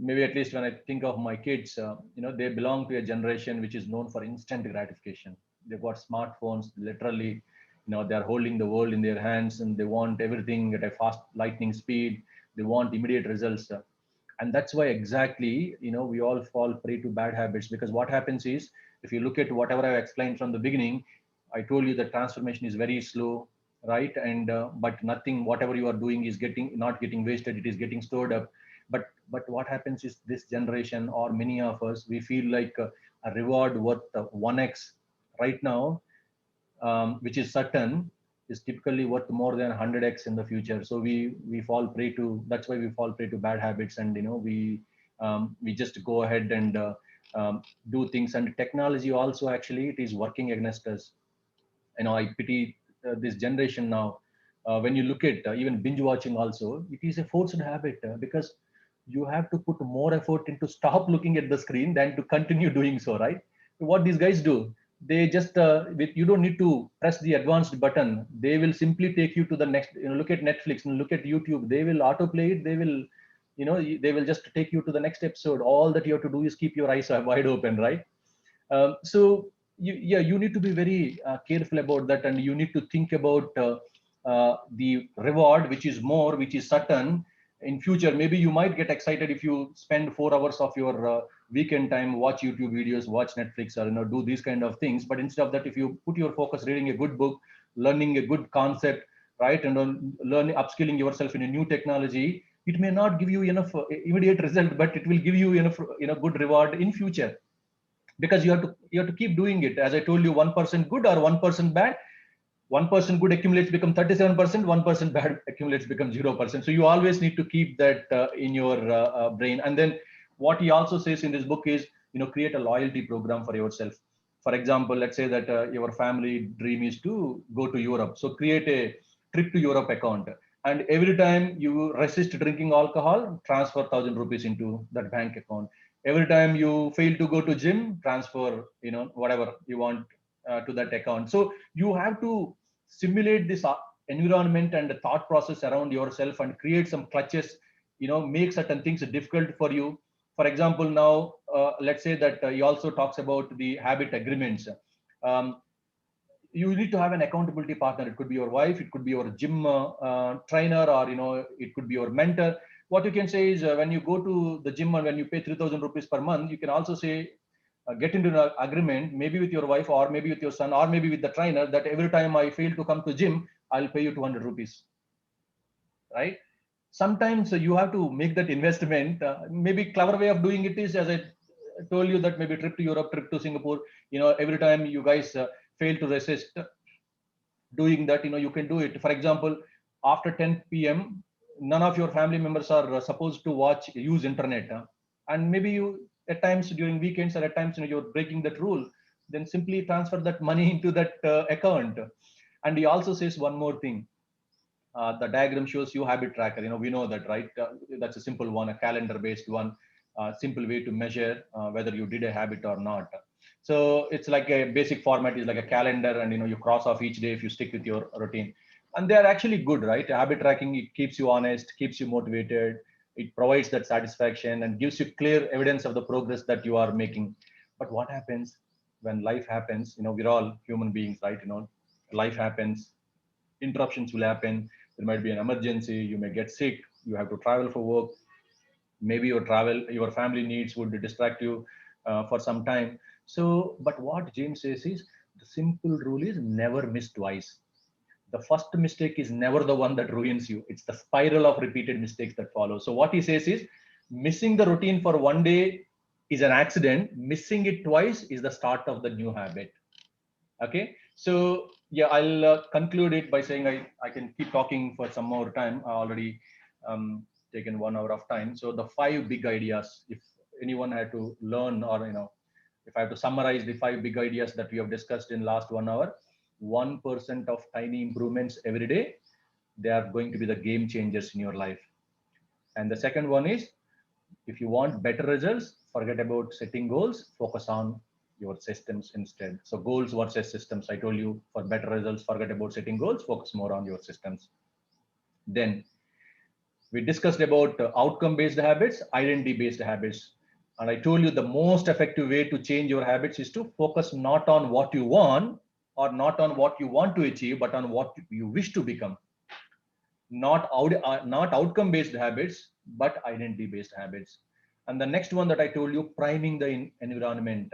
maybe at least when I think of my kids, they belong to a generation which is known for instant gratification. They've got smartphones, literally, they're holding the world in their hands, and they want everything at a fast lightning speed. They want immediate results. And that's why exactly, we all fall prey to bad habits, because what happens is, if you look at whatever I explained from the beginning, I told you that transformation is very slow, right? And but nothing, whatever you are doing is not getting wasted, it is getting stored up. But what happens is, this generation, or many of us, we feel like a reward worth 1x right now, which is certain, is typically worth more than 100x in the future. So we fall prey to, that's why we fall prey to bad habits. And we just go ahead and do things. And technology also, actually, it is working against us. I pity this generation now. When you look at even binge watching also, it is a forced habit, because you have to put more effort into stop looking at the screen than to continue doing so, right? What these guys do, they just you don't need to press the advanced button. They will simply take you to the next. Look at Netflix and look at YouTube. They will autoplay it. They will just take you to the next episode. All that you have to do is keep your eyes wide open, right? So you need to be very careful about that, and you need to think about the reward, which is more, which is certain in future. Maybe you might get excited if you spend 4 hours of your weekend time, watch YouTube videos, watch Netflix, or do these kind of things. But instead of that, if you put your focus reading a good book, learning a good concept, right, and on learning, upskilling yourself in a new technology, it may not give you enough immediate result, but it will give you enough good reward in future, because you have to keep doing it. As I told you, 1% good or 1% bad, 1% good accumulates become 37%, 1% bad accumulates become 0%. So you always need to keep that in your brain. And then what he also says in this book is, create a loyalty program for yourself. For example, let's say that your family dream is to go to Europe. So create a trip to Europe account. And every time you resist drinking alcohol, transfer 1,000 rupees into that bank account. Every time you fail to go to gym, transfer, whatever you want to that account. So you have to simulate this environment and the thought process around yourself and create some clutches, make certain things difficult for you. For example, now let's say that he also talks about the habit agreements. um, you need to have an accountability partner. It could be your wife, it could be your gym trainer, or it could be your mentor. What you can say is, when you go to the gym and when you pay 3,000 rupees per month, you can also say, get into an agreement, maybe with your wife or maybe with your son or maybe with the trainer, that every time I fail to come to gym, I'll pay you 200 rupees, right? Sometimes you have to make that investment. Maybe clever way of doing it is, as I told you, that maybe trip to Europe, trip to Singapore, every time you guys fail to resist doing that, you can do it. For example, after 10 p.m., none of your family members are supposed to use internet, and maybe you, at times during weekends or at times, you're breaking that rule, then simply transfer that money into that account. And he also says one more thing. The diagram shows you habit tracker. We know that, right? That's a simple one, a calendar based one, simple way to measure whether you did a habit or not. So it's like a basic format is like a calendar, and you cross off each day if you stick with your routine. And they are actually good, right? Habit tracking, it keeps you honest, keeps you motivated, it provides that satisfaction and gives you clear evidence of the progress that you are making. But what happens when life happens? We're all human beings, right? Life happens, interruptions will happen. There might be an emergency, you may get sick, you have to travel for work, maybe your family needs would distract you for some time. So, but what James says is, the simple rule is never miss twice. The first mistake is never the one that ruins you, it's the spiral of repeated mistakes that follow. So what he says is, missing the routine for one day is an accident, missing it twice is the start of the new habit. Okay, so yeah, I'll conclude it by saying, I can keep talking for some more time. I already taken 1 hour of time. So the 5 big ideas, if anyone had to learn, or if I have to summarize the 5 big ideas that we have discussed in last 1 hour, 1% of tiny improvements every day, they are going to be the game changers in your life. And the second one is, if you want better results, forget about setting goals, focus on your systems instead. So goals versus systems. I told you, for better results, forget about setting goals, focus more on your systems. Then we discussed about outcome based habits, identity based habits. And I told you the most effective way to change your habits is to focus not on what you want or not on what you want to achieve, but on what you wish to become. Not outcome based habits, but identity based habits. And the next one that I told you, priming the environment.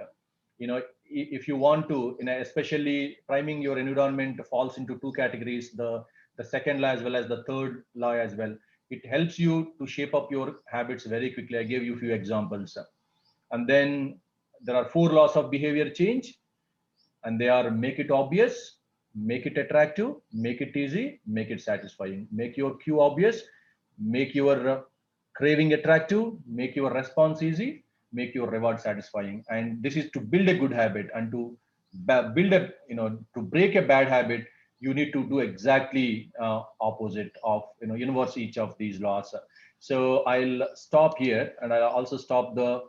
If you want to, especially priming your environment falls into two categories, the second law as well as the third law as well. It helps you to shape up your habits very quickly. I gave you a few examples. And then there are 4 laws of behavior change, and they are: make it obvious, make it attractive, make it easy, make it satisfying. Make your cue obvious, make your craving attractive, make your response easy, make your reward satisfying. And this is to build a good habit. And to build a, to break a bad habit, you need to do exactly opposite of, inverse each of these laws. So I'll stop here, and I'll also stop the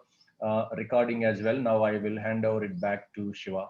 recording as well. Now I will hand over it back to Shiva.